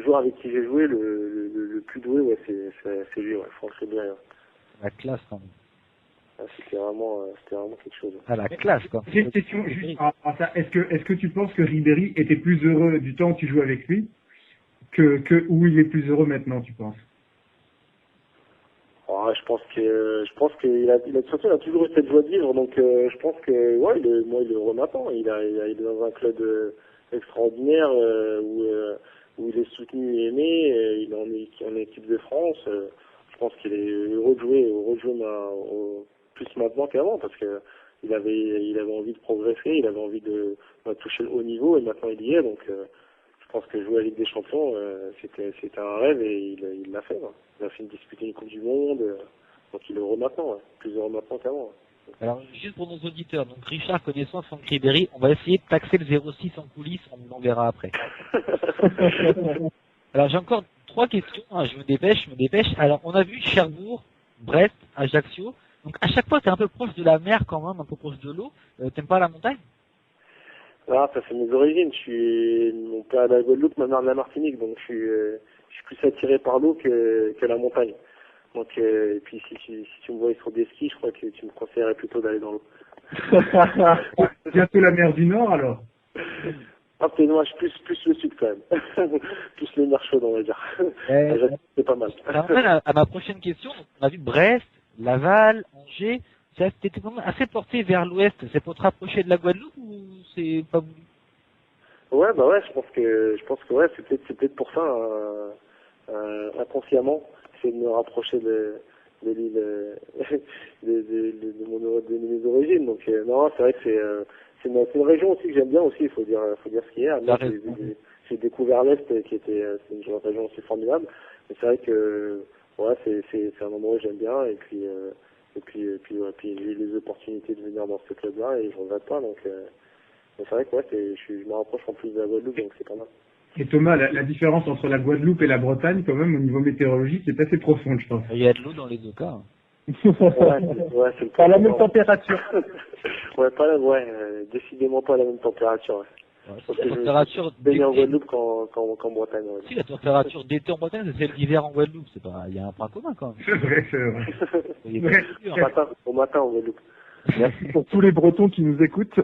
joueur avec qui j'ai joué le plus doué, ouais, c'est lui, ouais, Franck Ribéry. Ouais.
La classe quand même.
C'était vraiment quelque chose.
Ah, la classe quoi.
J'ai une question juste par rapport à ça. Est-ce que tu penses que Ribéry était plus heureux du temps où tu joues avec lui que où il est plus heureux maintenant, tu penses?
Je pense qu'il a surtout il a toujours eu cette joie de vivre, donc je pense que ouais, il est heureux maintenant. Il est dans un club extraordinaire où il est soutenu et aimé. Il est en équipe de France. Je pense qu'il est heureux de jouer plus maintenant qu'avant, parce que il avait envie de progresser, il avait envie de toucher le haut niveau, et maintenant il y est. Donc je pense que jouer à la Ligue des Champions, c'était un rêve, et il l'a fait. Ouais. Il a fait disputer une Coupe du Monde, donc il est heureux maintenant, ouais. Plus heureux maintenant qu'avant. Ouais.
Alors, juste pour nos auditeurs, donc Richard connaissant Franck Ribéry, on va essayer de taxer le 06 en coulisses, on en verra après. Alors, j'ai encore 3 questions, hein, je me dépêche. Alors, on a vu Cherbourg, Brest, Ajaccio, donc à chaque fois, t'es un peu proche de la mer quand même, un peu proche de l'eau. T'aimes pas la montagne?
Ah, ça c'est mes origines. Mon père est de la Guadeloupe, ma mère de la Martinique, donc je suis plus attiré par l'eau que la montagne. Donc, et puis si tu me voyais sur des skis, je crois que tu me conseillerais plutôt d'aller dans l'eau.
Bientôt la mer du Nord alors?
Ah, peut-être moi, je suis plus le sud quand même. Plus les mers chaudes, on va dire. C'est pas mal.
Ça m'amène à ma prochaine question. On a vu Brest, Laval, Angers. T'étais quand même assez porté vers l'ouest. C'est pour te rapprocher de la Guadeloupe ou c'est pas voulu? Ouais,
je pense que ouais, c'est peut-être pour ça, inconsciemment, c'est de me rapprocher de l'île, de mes origines. Donc, non, c'est vrai que c'est une région aussi que j'aime bien aussi, il faut dire ce qu'il y a. Moi, j'ai découvert l'Est qui était, c'est une région aussi formidable. Mais c'est vrai que, ouais, c'est un endroit que j'aime bien, et puis j'ai eu les opportunités de venir dans ce club-là et je regrette pas. Donc, c'est vrai que ouais, je me rapproche en plus de la Guadeloupe, donc c'est pas mal.
Et Thomas, la différence entre la Guadeloupe et la Bretagne, quand même, au niveau météorologique, c'est assez profonde, je pense.
Il y a de l'eau dans les deux cas.
Ouais, c'est
pas la même température.
Décidément pas la même température. Ouais.
La température
d'été en Guadeloupe qu'en Bretagne. Ouais.
Si, la température d'été en Bretagne, c'est celle d'hiver en Guadeloupe. Il y a un point commun quand même.
C'est vrai.
Au matin en Guadeloupe.
Merci pour tous les Bretons qui nous écoutent.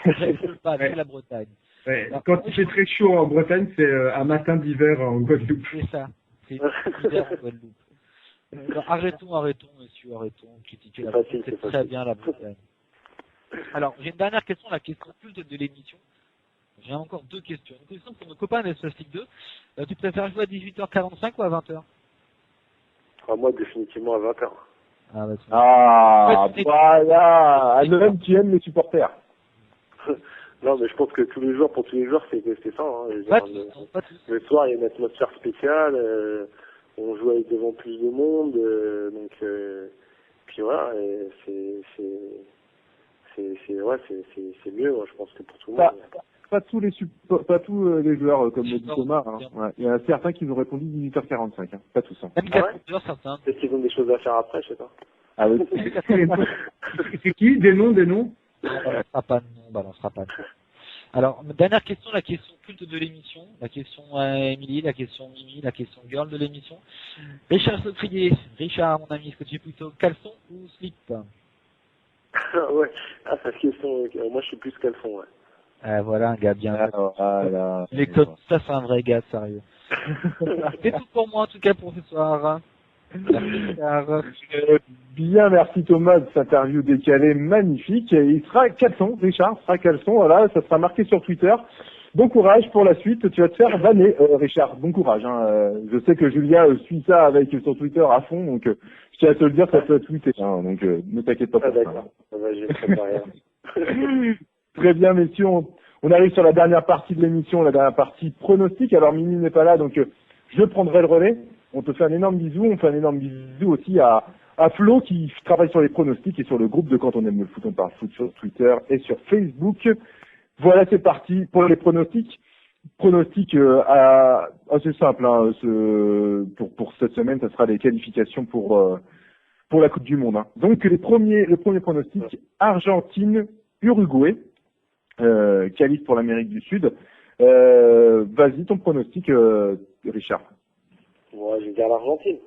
C'est la Bretagne.
Ouais. Quand il fait très chaud en Bretagne, c'est un matin d'hiver en Guadeloupe.
C'est ça. C'est l'hiver en Guadeloupe. Arrêtons, messieurs, arrêtons. Critiquer la Bretagne, c'est très bien la Bretagne. Alors, j'ai une dernière question, la question culte de l'émission. J'ai encore 2 questions. Une question pour nos copains de SOS Ligue 2. Tu préfères jouer à 18h45 ou à 20h?
Moi, définitivement à 20h.
Voilà. À Noël, tu aimes les supporters.
Non, mais je pense que pour tous les joueurs, c'est ça. Hein. Le soir, il y a une atmosphère spéciale. On joue avec devant plus de monde. Donc, puis voilà, c'est mieux, je pense, que pour tout le monde.
Pas tous les joueurs, comme le dit Thomas. Hein. Ouais. Il y en a certains qui nous ont répondu 18h45. Hein. Pas tous. Hein.
Certains.
Peut-être qu'ils ont des choses à faire après, je sais pas.
Ah oui.
C'est qui? Des noms?
On balancera pas de nom. Alors, dernière question, la question culte de l'émission, la question Émilie, la question Mimi, la question girl de l'émission. Richard Sautrier, Richard, mon ami, est-ce que tu es plutôt caleçon ou slip?
Ouais, cette question, moi je suis plus caleçon, ouais.
Voilà, un gars bien. Les codes, ça c'est un vrai gars, sérieux. C'est tout pour moi en tout cas pour ce soir.
Bien, merci Thomas de cette interview décalée magnifique. Et il sera caleçon, Richard sera caleçon, voilà, ça sera marqué sur Twitter. Bon courage pour la suite, tu vas te faire vanner, Richard, bon courage. Je sais que Julia suit ça avec son Twitter à fond, donc je tiens à te le dire, ça peut tweeter, donc ne t'inquiète pas pour ça.
D'accord, j'ai préparé.
Très bien, messieurs, on arrive sur la dernière partie de l'émission, la dernière partie pronostic. Alors Mimi n'est pas là, donc je prendrai le relais. On te fait un énorme bisou, on fait un énorme bisou aussi à Flo qui travaille sur les pronostics et sur le groupe de Quand on aime le foot, on parle foot sur Twitter et sur Facebook. Voilà, c'est parti pour les pronostics. Pronostics assez simple, pour cette semaine, ça sera les qualifications pour la Coupe du Monde. Donc le premier pronostic, Argentine-Uruguay, qualif pour l'Amérique du Sud. Vas-y, ton pronostic, Richard.
Moi, je vais dire l'Argentine.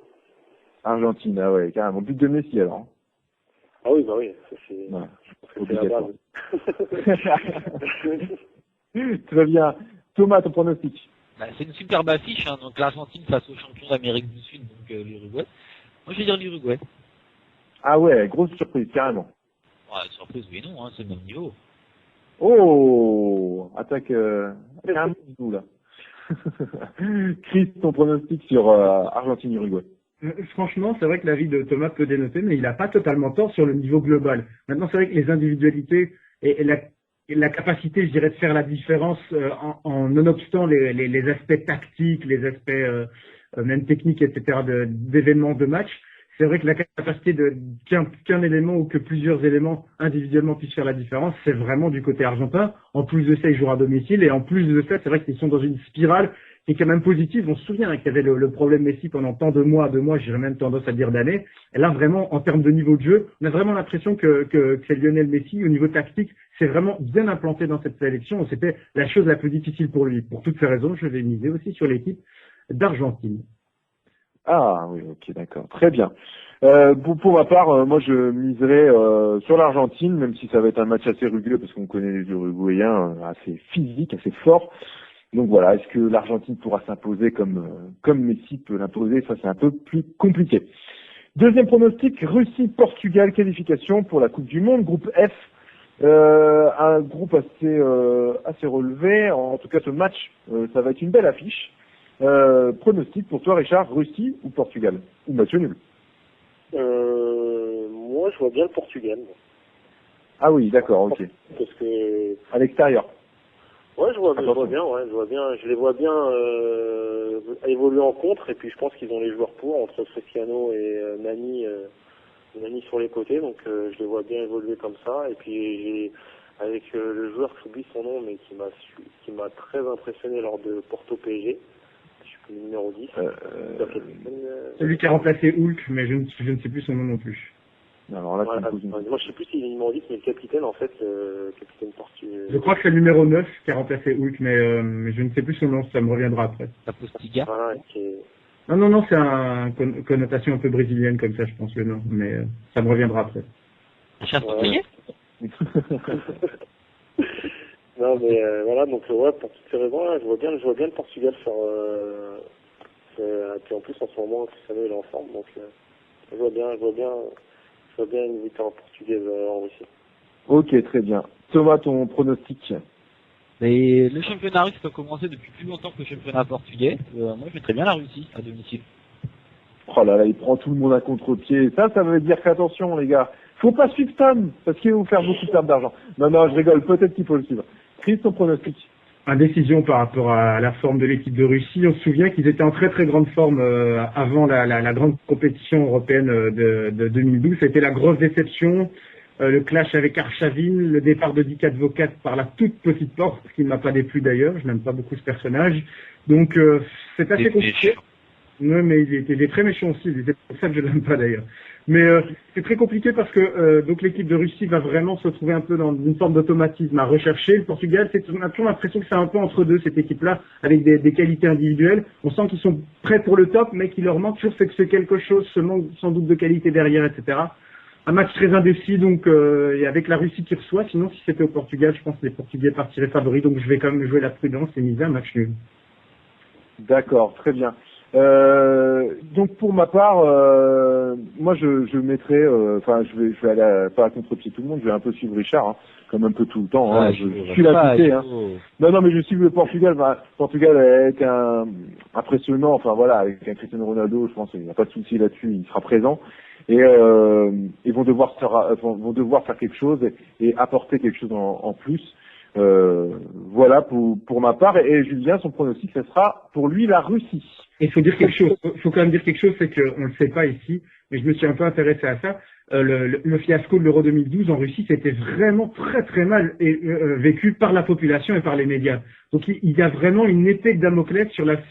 Argentine, ah ouais, carrément. But de Messi alors.
Ah oui, ça c'est,
ouais,
c'est la base.
Très bien. Thomas, ton pronostic.
C'est une superbe affiche, donc l'Argentine face aux champions d'Amérique du Sud, donc l'Uruguay. Moi je vais dire l'Uruguay.
Ah ouais, grosse surprise, carrément.
Ouais, surprise, oui non, c'est le même niveau.
Oh, attaque carrément du tout là. Chris, ton pronostic sur Argentine-Uruguay.
Franchement, c'est vrai que l'avis de Thomas peut dénoter, mais il n'a pas totalement tort sur le niveau global. Maintenant, c'est vrai que les individualités et la capacité, je dirais, de faire la différence en nonobstant les aspects tactiques, les aspects même techniques, etc., d'événements de match, c'est vrai que la capacité qu'un élément ou que plusieurs éléments individuellement puissent faire la différence, c'est vraiment du côté argentin. En plus de ça, ils jouent à domicile et en plus de ça, c'est vrai qu'ils sont dans une spirale qui est quand même positive. On se souvient qu'il y avait le problème Messi pendant tant de mois, j'irais même tendance à dire d'années. Et là, vraiment, en termes de niveau de jeu, on a vraiment l'impression que c'est Lionel Messi, au niveau tactique, c'est vraiment bien implanté dans cette sélection. C'était la chose la plus difficile pour lui. Pour toutes ces raisons, je vais miser aussi sur l'équipe d'Argentine.
Ah oui, ok, d'accord. Très bien. Pour ma part, moi je miserai sur l'Argentine, même si ça va être un match assez rugueux parce qu'on connaît les Uruguayens assez physiques, assez forts. Donc voilà, est-ce que l'Argentine pourra s'imposer comme Messi peut l'imposer? Ça c'est un peu plus compliqué. Deuxième pronostic, Russie-Portugal, qualification pour la Coupe du Monde, groupe F. Un groupe assez relevé. En tout cas, ce match, ça va être une belle affiche. Pronostic pour toi, Richard, Russie ou Portugal? Ou match nul?
Moi, je vois bien le Portugal.
Ah oui, d'accord, ok.
Parce que
à l'extérieur.
Ouais, je vois bien. Je les vois bien évoluer en contre, et puis je pense qu'ils ont les joueurs pour, entre Cristiano et Nani sur les côtés, donc je les vois bien évoluer comme ça. Et puis j'ai avec le joueur que j'oublie son nom, mais qui m'a très impressionné lors de Porto PSG. Le numéro 10.
Celui qui a remplacé Hulk, mais je ne sais plus son nom non plus.
Alors là,
voilà, moi je sais plus s'il est le numéro 10, mais le capitaine en fait, capitaine portugais.
Je crois que c'est le numéro 9 qui a remplacé Hulk, mais je ne sais plus son nom, ça me reviendra après.
La Postiga.
Voilà,
Non, c'est une connotation un peu brésilienne comme ça, je pense le nom, mais ça me reviendra après.
Cher portugais.
Non mais voilà, donc ouais, pour toutes ces raisons là, je vois bien le Portugal faire et puis en plus en ce moment Cristiano il est en forme, donc je vois bien une victoire portugaise en Russie.
Ok, très bien. Thomas, ton pronostic?
Mais le championnat russe peut commencer depuis plus longtemps que le championnat portugais. Moi je mettrais bien la Russie à domicile.
Oh là là, il prend tout le monde à contre-pied. Ça veut dire qu'attention les gars, faut pas suivre Tom, parce qu'il va vous faire beaucoup perdre d'argent. Non, je rigole, peut-être qu'il faut le suivre. Chris, ton pronostic?
Indécision par rapport à la forme de l'équipe de Russie. On se souvient qu'ils étaient en très très grande forme avant la grande compétition européenne de 2012. C'était la grosse déception. Le clash avec Arshavin, le départ de Dick Advocat par la toute petite porte, ce qui ne m'a pas déplu d'ailleurs. Je n'aime pas beaucoup ce personnage. Donc c'est assez compliqué. Oui, mais il est très méchant aussi. C'est pour ça que je l'aime pas d'ailleurs. Mais c'est très compliqué parce que donc l'équipe de Russie va vraiment se retrouver un peu dans une forme d'automatisme à rechercher. Le Portugal, on a toujours l'impression que c'est un peu entre deux, cette équipe-là, avec des qualités individuelles. On sent qu'ils sont prêts pour le top, mais qu'il leur manque toujours c'est quelque chose, ce manque sans doute de qualité derrière, etc. Un match très indécis, donc, et avec la Russie qui reçoit. Sinon, si c'était au Portugal, je pense que les Portugais partiraient favoris. Donc, je vais quand même jouer la prudence et miser un match nul.
D'accord, très bien. Donc pour ma part, moi je mettrai, enfin je vais aller pas à contre-pied tout le monde, je vais un peu suivre Richard, hein, comme un peu tout le temps. Hein, je suis l'habitué. Hein. Non, mais je suis le Portugal. Bah, Portugal est impressionnant. Enfin voilà, avec un Cristiano Ronaldo, je pense qu'il n'y a pas de souci là-dessus, il sera présent. Et ils vont devoir faire quelque chose et apporter quelque chose en plus. Voilà pour ma part. Et Julien, son pronostic, ce sera pour lui la Russie.
Il faut dire quelque chose. Faut quand même dire quelque chose, c'est qu'on le sait pas ici, mais je me suis un peu intéressé à ça. Le fiasco de l'Euro 2012 en Russie, c'était vraiment très très mal vécu par la population et par les médias. Donc il y a vraiment une épée de Damoclès sur la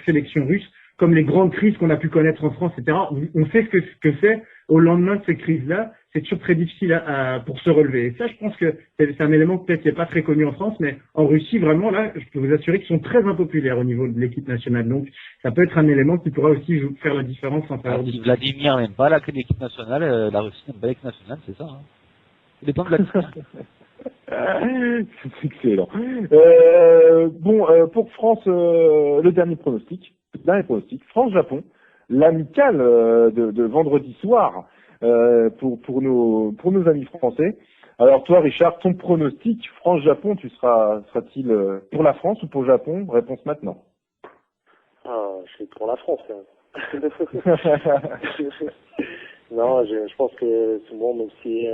sélection russe, comme les grandes crises qu'on a pu connaître en France, etc. On sait ce que c'est au lendemain de ces crises-là. C'est toujours très difficile pour se relever. Et ça, je pense que c'est un élément peut-être qui n'est pas très connu en France, mais en Russie, vraiment, là, je peux vous assurer qu'ils sont très impopulaires au niveau de l'équipe nationale. Donc, ça peut être un élément qui pourra aussi faire la différence en faveur du...
Vladimir n'aime pas l'équipe nationale, la Russie n'aime pas l'équipe nationale, c'est ça. Hein. Il dépend de Vladimir.
C'est excellent. Pour France, le dernier pronostic. France-Japon, l'amicale de vendredi soir. Pour nos amis français. Alors toi, Richard, ton pronostic France-Japon, sera-t-il pour la France ou pour le Japon? Réponse maintenant.
Ah, je suis pour la France. Hein. Non, je pense que c'est bon, même si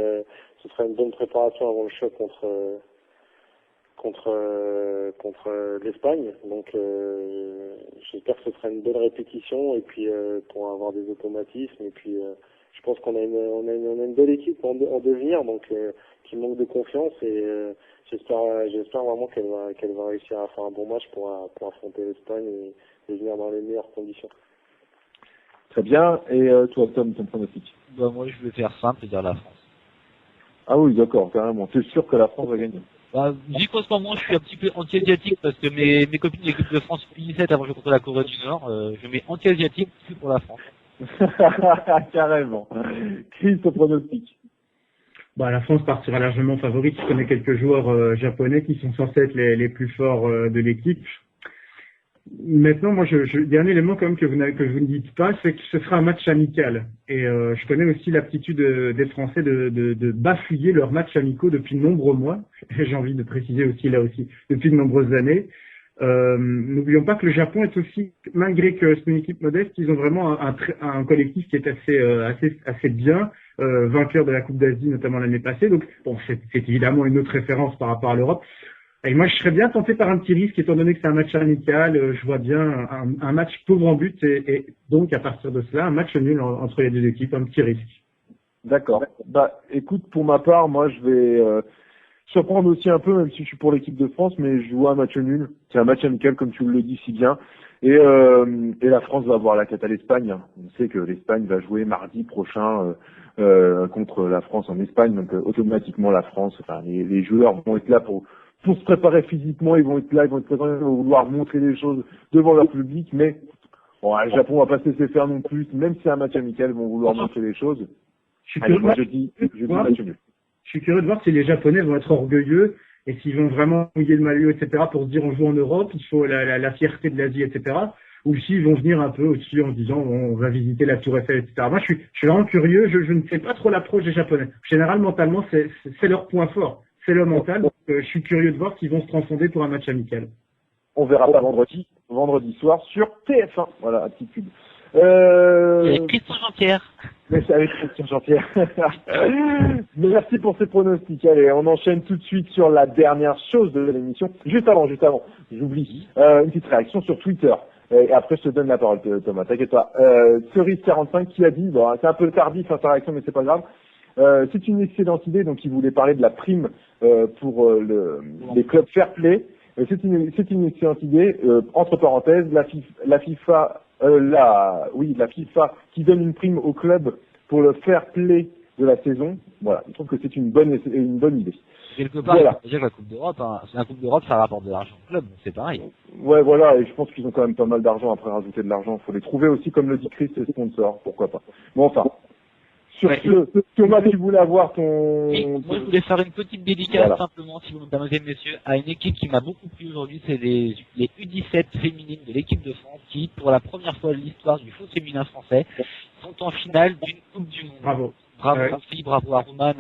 ce sera une bonne préparation avant le choc contre l'Espagne. Donc j'espère que ce sera une bonne répétition et puis pour avoir des automatismes et puis je pense qu'on a une belle équipe en devenir, donc qui manque de confiance et j'espère vraiment qu'elle va réussir à faire un bon match pour affronter l'Espagne et venir dans les meilleures conditions.
Très bien. Et toi, Tom, ton pronostic?
Bah moi, je vais faire simple et dire la France.
Ah oui, d'accord, carrément. T'es sûr que la France va gagner?
Bah, j'y qu'en ce moment, je suis un petit peu anti-asiatique parce que mes copines de l'équipe de France U17 avant de jouer contre la Corée du Nord, je mets anti-asiatique plus pour la France.
Carrément. Chris, ton pronostic?
Bah, la France partira largement favorite. Je connais quelques joueurs japonais qui sont censés être les plus forts de l'équipe. Maintenant, moi, il y a un élément quand même que vous ne dites pas, c'est que ce sera un match amical. Et je connais aussi l'aptitude des Français de bafouiller leurs matchs amicaux depuis de nombreux mois. Et j'ai envie de préciser aussi là aussi, depuis de nombreuses années. N'oublions pas que le Japon est aussi, malgré que c'est une équipe modeste, ils ont vraiment un collectif qui est assez bien, vainqueur de la Coupe d'Asie notamment l'année passée. Donc bon, c'est évidemment une autre référence par rapport à l'Europe. Et moi, je serais bien tenté par un petit risque, étant donné que c'est un match amical. Je vois bien un match pauvre en but et donc à partir de cela, un match nul entre les deux équipes, un petit risque.
D'accord. Bah, écoute, pour ma part, moi, je vais surprendre aussi un peu, même si je suis pour l'équipe de France, mais je vois un match nul. C'est un match amical, comme tu le dis si bien. Et la France va avoir la tête à l'Espagne. On sait que l'Espagne va jouer mardi prochain contre la France en Espagne, donc automatiquement la France, enfin les joueurs vont être là pour se préparer physiquement, ils vont être là, ils vont être présents, ils vont vouloir montrer des choses devant leur public, mais bon, le Japon va pas se laisser faire non plus, même si c'est un match amical, ils vont vouloir montrer des choses. Allez, moi je dis match nul.
Je suis curieux de voir si les Japonais vont être orgueilleux et s'ils vont vraiment mouiller le maillot, etc., pour se dire on joue en Europe, il faut la fierté de l'Asie, etc., ou s'ils vont venir un peu au-dessus en disant on va visiter la Tour Eiffel, etc. Moi, je suis vraiment curieux, je ne sais pas trop l'approche des Japonais. Généralement, mentalement, c'est leur point fort, c'est le mental. Donc, je suis curieux de voir s'ils vont se transcender pour un match amical.
On verra pas vendredi soir sur TF1. Voilà, attitude.
Avec Christian Jean-Pierre.
Mais c'est avec Christian Jean-Pierre. Merci pour ces pronostics. Allez, on enchaîne tout de suite sur la dernière chose de l'émission. Juste avant, j'oublie. Une petite réaction sur Twitter. Et après, je te donne la parole, Thomas. T'inquiète pas. Cerise45 qui a dit, bon, c'est un peu tardif sa réaction, mais c'est pas grave. C'est une excellente idée. Donc, il voulait parler de la prime pour les clubs fair play. C'est une excellente idée. Entre parenthèses, la FIFA qui donne une prime au club pour le fair play de la saison. Voilà, je trouve que c'est une bonne idée.
Quelque part, voilà. Déjà que la Coupe d'Europe, la Coupe d'Europe, ça rapporte de l'argent au club, c'est pareil.
Ouais, voilà, et je pense qu'ils ont quand même pas mal d'argent après rajouter de l'argent. Il faut les trouver aussi, comme le dit Chris, les sponsors, pourquoi pas. Bon, enfin, Sur ce, Thomas, tu voulais avoir ton...
Oui, moi je voulais faire une petite dédicace simplement, si vous me permettez, messieurs, à une équipe qui m'a beaucoup plu aujourd'hui, c'est les U17 féminines de l'équipe de France qui, pour la première fois de l'histoire du foot féminin français, sont en finale d'une Coupe du Monde.
Bravo.
Bravo aux filles, bravo à Roman,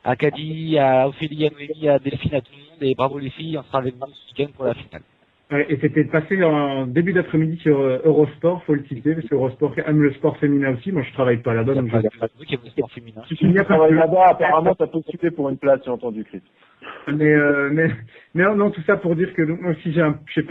à Kadi, à Ophélie, à Noémie, à Delphine, à tout le monde, et bravo les filles, on sera avec vous ce week-end pour la finale.
Ouais, et c'était passé en début d'après-midi sur Eurosport, faut le citer, parce que Eurosport aime le sport féminin aussi. Moi, je travaille pas là-bas, donc je
il y a le sport féminin.
Si tu travailles là-bas, apparemment, t'as postulé pour une place, j'ai entendu, Chris.
Mais non, tout ça pour dire que donc, moi aussi,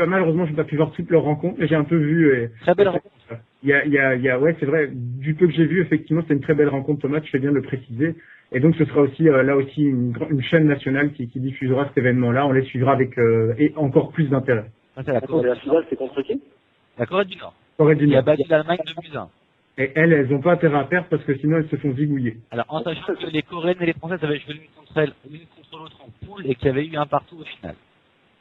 malheureusement, j'ai pas pu voir toutes leurs rencontres, mais j'ai un peu vu.
Très belle rencontre.
Ouais, c'est vrai, du peu que j'ai vu, effectivement, c'est une très belle rencontre, Thomas, tu fais bien de le préciser. Et donc, ce sera aussi, là aussi, une chaîne nationale qui diffusera cet événement-là. On les suivra avec, et encore plus d'intérêt.
La
finale, c'est contre qui?
La Corée du Nord.
Corée du Nord.
Il a battu l'Allemagne 2-1.
Et elles n'ont pas intérêt à perdre parce que sinon elles se font zigouiller.
Alors, en sachant que les Coréennes et les Françaises avaient joué l'une contre l'autre en poule et qu'il y avait eu un partout au final.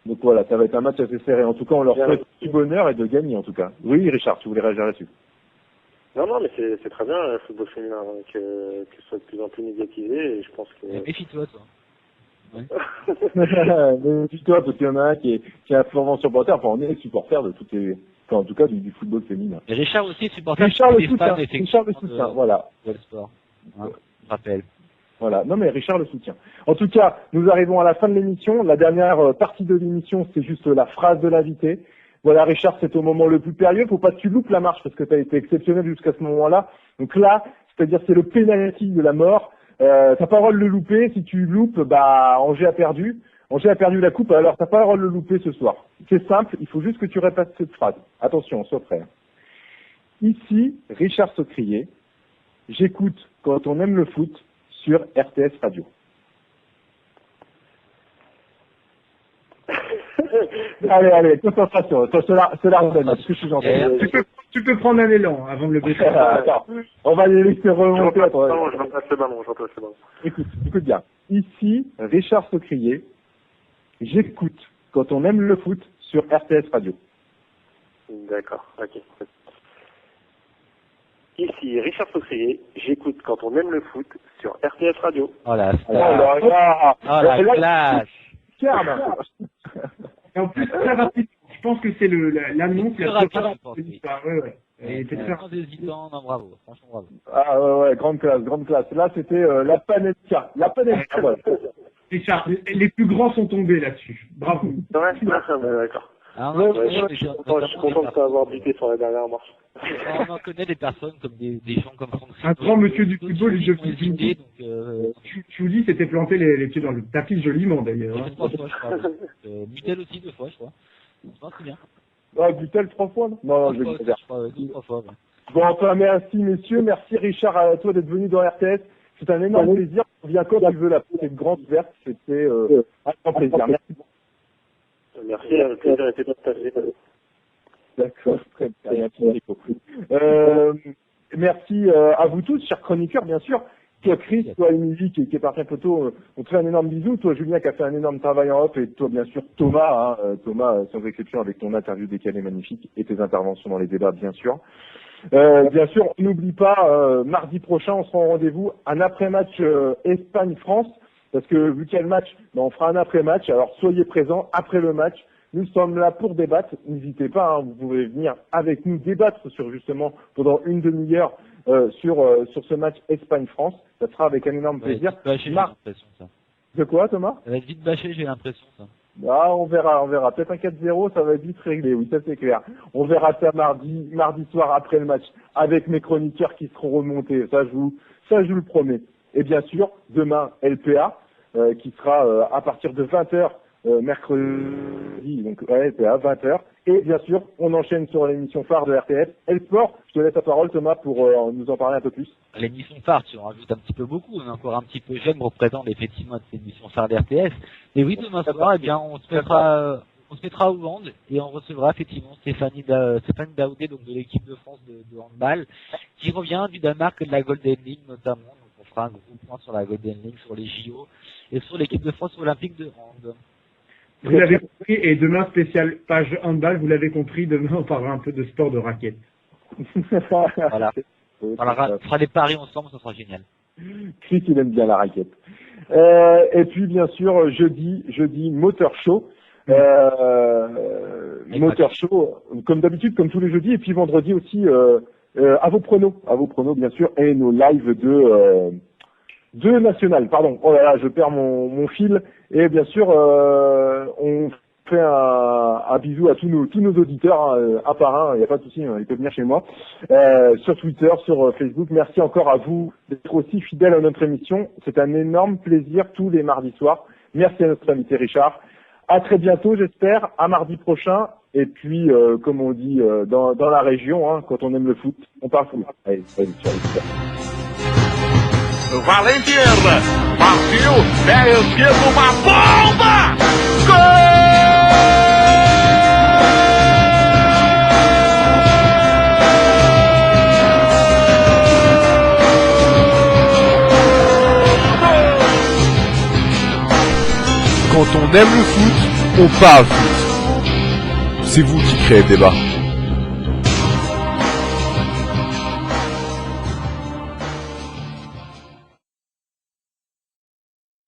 Donc voilà, ça va être un match assez serré. En tout cas, on leur souhaite du bonheur et de gagner, en tout cas. Oui, Richard, tu voulais réagir là-dessus?
Non, mais c'est très bien le football féminin, que ce soit de plus en plus médiatisé, et je pense que...
Méfie-toi, toi.
Ouais. Méfie-toi, parce qu'il y en a un qui est un fervent supporter, enfin on est supporter de toutes les... Enfin, en tout cas du football féminin.
Et Richard aussi est supporter.
Richard le soutien, voilà.
Le sport, hein, je rappelle.
Voilà, non mais Richard le soutient. En tout cas, nous arrivons à la fin de l'émission. La dernière partie de l'émission, c'est juste la phrase de l'invité. Voilà, Richard, c'est au moment le plus périlleux. Faut pas que tu loupes la marche parce que tu as été exceptionnel jusqu'à ce moment-là. Donc là, c'est-à-dire c'est le pénalty de la mort. T'as pas le droit de le louper. Si tu loupes, Angers a perdu. Angers a perdu la coupe, alors t'as pas le droit de le louper ce soir. C'est simple, il faut juste que tu répètes cette phrase. Attention, sois prêt. Ici, Richard Saucrier. J'écoute quand on aime le foot sur RTS Radio. Allez, concentration. C'est la redonne. Est-ce que je suis gentil?
Tu peux prendre un élan avant de le baisser.
Attends, on va les laisser remonter.
Je remplace le ballon.
Écoute bien. Ici, Richard Saucrier. J'écoute quand on aime le foot sur RTS Radio.
D'accord, ok. Ici, Richard Saucrier. J'écoute quand on aime le foot sur RTS Radio.
Oh la classe.
Et en plus, très rapide. Je pense que c'est l'annonce la plus rapide. Ouais.
Et c'est très hésitant, non, bravo, franchement bravo.
Ah ouais, grande classe. Là, c'était la Panenka. Voilà.
Richard, les plus grands sont tombés là-dessus. Bravo.
Ouais, d'accord. Je suis content de t'avoir buté sur la dernière marche.
On en connaît des personnes comme des gens comme Franck.
Un grand monsieur du football, les jeux hésité, tu dis c'était planté les pieds dans le tapis joliment d'ailleurs.
3 fois, je crois. Butel aussi 2 fois, je crois. C'est bien.
Ah, Butel 3 fois, non, je vais le faire.
3 fois, ouais.
Bon, enfin, merci messieurs, merci Richard à toi d'être venu dans RTS. C'est un énorme plaisir. Viens quand tu veux, la porte est grande ouverte. C'était un grand plaisir. Merci beaucoup.
Merci, le plaisir était partagé.
D'accord, très bien. Merci beaucoup. Merci à vous tous, chers chroniqueurs, bien sûr. Toi, Chris, toi, Émilie, qui est parti un peu tôt, on te fait un énorme bisou. Toi, Julien, qui a fait un énorme travail en hop. Et toi, bien sûr, Thomas, Thomas, sans exception, avec ton interview décalée magnifique et tes interventions dans les débats, bien sûr. Bien sûr, n'oublie pas, mardi prochain, on sera en rendez-vous, un après-match Espagne-France. Parce que vu qu'il y a le match, on fera un après-match. Alors, soyez présents après le match. Nous sommes là pour débattre. N'hésitez pas, vous pouvez venir avec nous débattre sur justement pendant une demi-heure sur ce match Espagne-France. Ça sera avec un énorme plaisir.
J'ai l'impression, ça.
De quoi, Thomas?
Ça va être vite bâché, j'ai l'impression, ça.
Ah, on verra. Peut-être un 4-0, ça va être vite réglé. Oui, ça c'est clair. On verra ça mardi soir après le match avec mes chroniqueurs qui seront remontés. Ça, je vous le promets. Et bien sûr, demain, LPA, qui sera à partir de 20h mercredi, donc LPA, 20h. Et bien sûr, on enchaîne sur l'émission phare de RTS, Sport. Je te laisse la parole, Thomas, pour nous en parler un peu plus.
L'émission phare, tu en rajoutes un petit peu beaucoup, on est encore un petit peu jeune, me représente effectivement cette émission phare d'RTS. Et oui, demain soir, on se mettra au bande et on recevra effectivement Stéphanie Daoudé, donc de l'équipe de France de handball, qui revient du Danemark et de la Golden League notamment. Donc on fera un gros point sur la Golden League, sur les JO et sur l'équipe de France olympique de hand.
Vous l'avez compris, et demain, spécial page handball, vous l'avez compris, demain on parlera un peu de sport de raquette.
Voilà.
foot.
On fera des paris ensemble, ça sera génial.
Chris, il aime bien la raquette. Et puis, bien sûr, jeudi, Motor Show. Motor Show, comme d'habitude, comme tous les jeudis. Et puis, vendredi aussi, à vos pronos, bien sûr. Et nos lives de National, pardon. Oh là là, je perds mon fil. Et bien sûr, on fait un bisou à tous nos auditeurs, hein, un par un, il n'y a pas de souci, hein, ils peuvent venir chez moi. Sur Twitter, sur Facebook, merci encore à vous d'être aussi fidèles à notre émission. C'est un énorme plaisir tous les mardis soirs. Merci à notre invité Richard. À très bientôt, j'espère, à mardi prochain. Et puis, comme on dit dans la région, hein, quand on aime le foot, on parle foot. Allez, salut, ciao.
Valentir partiu, pé esquerdo, uma bomba! Gol!
Quand on aime le foot, on parle foot. C'est vous qui créez le débat.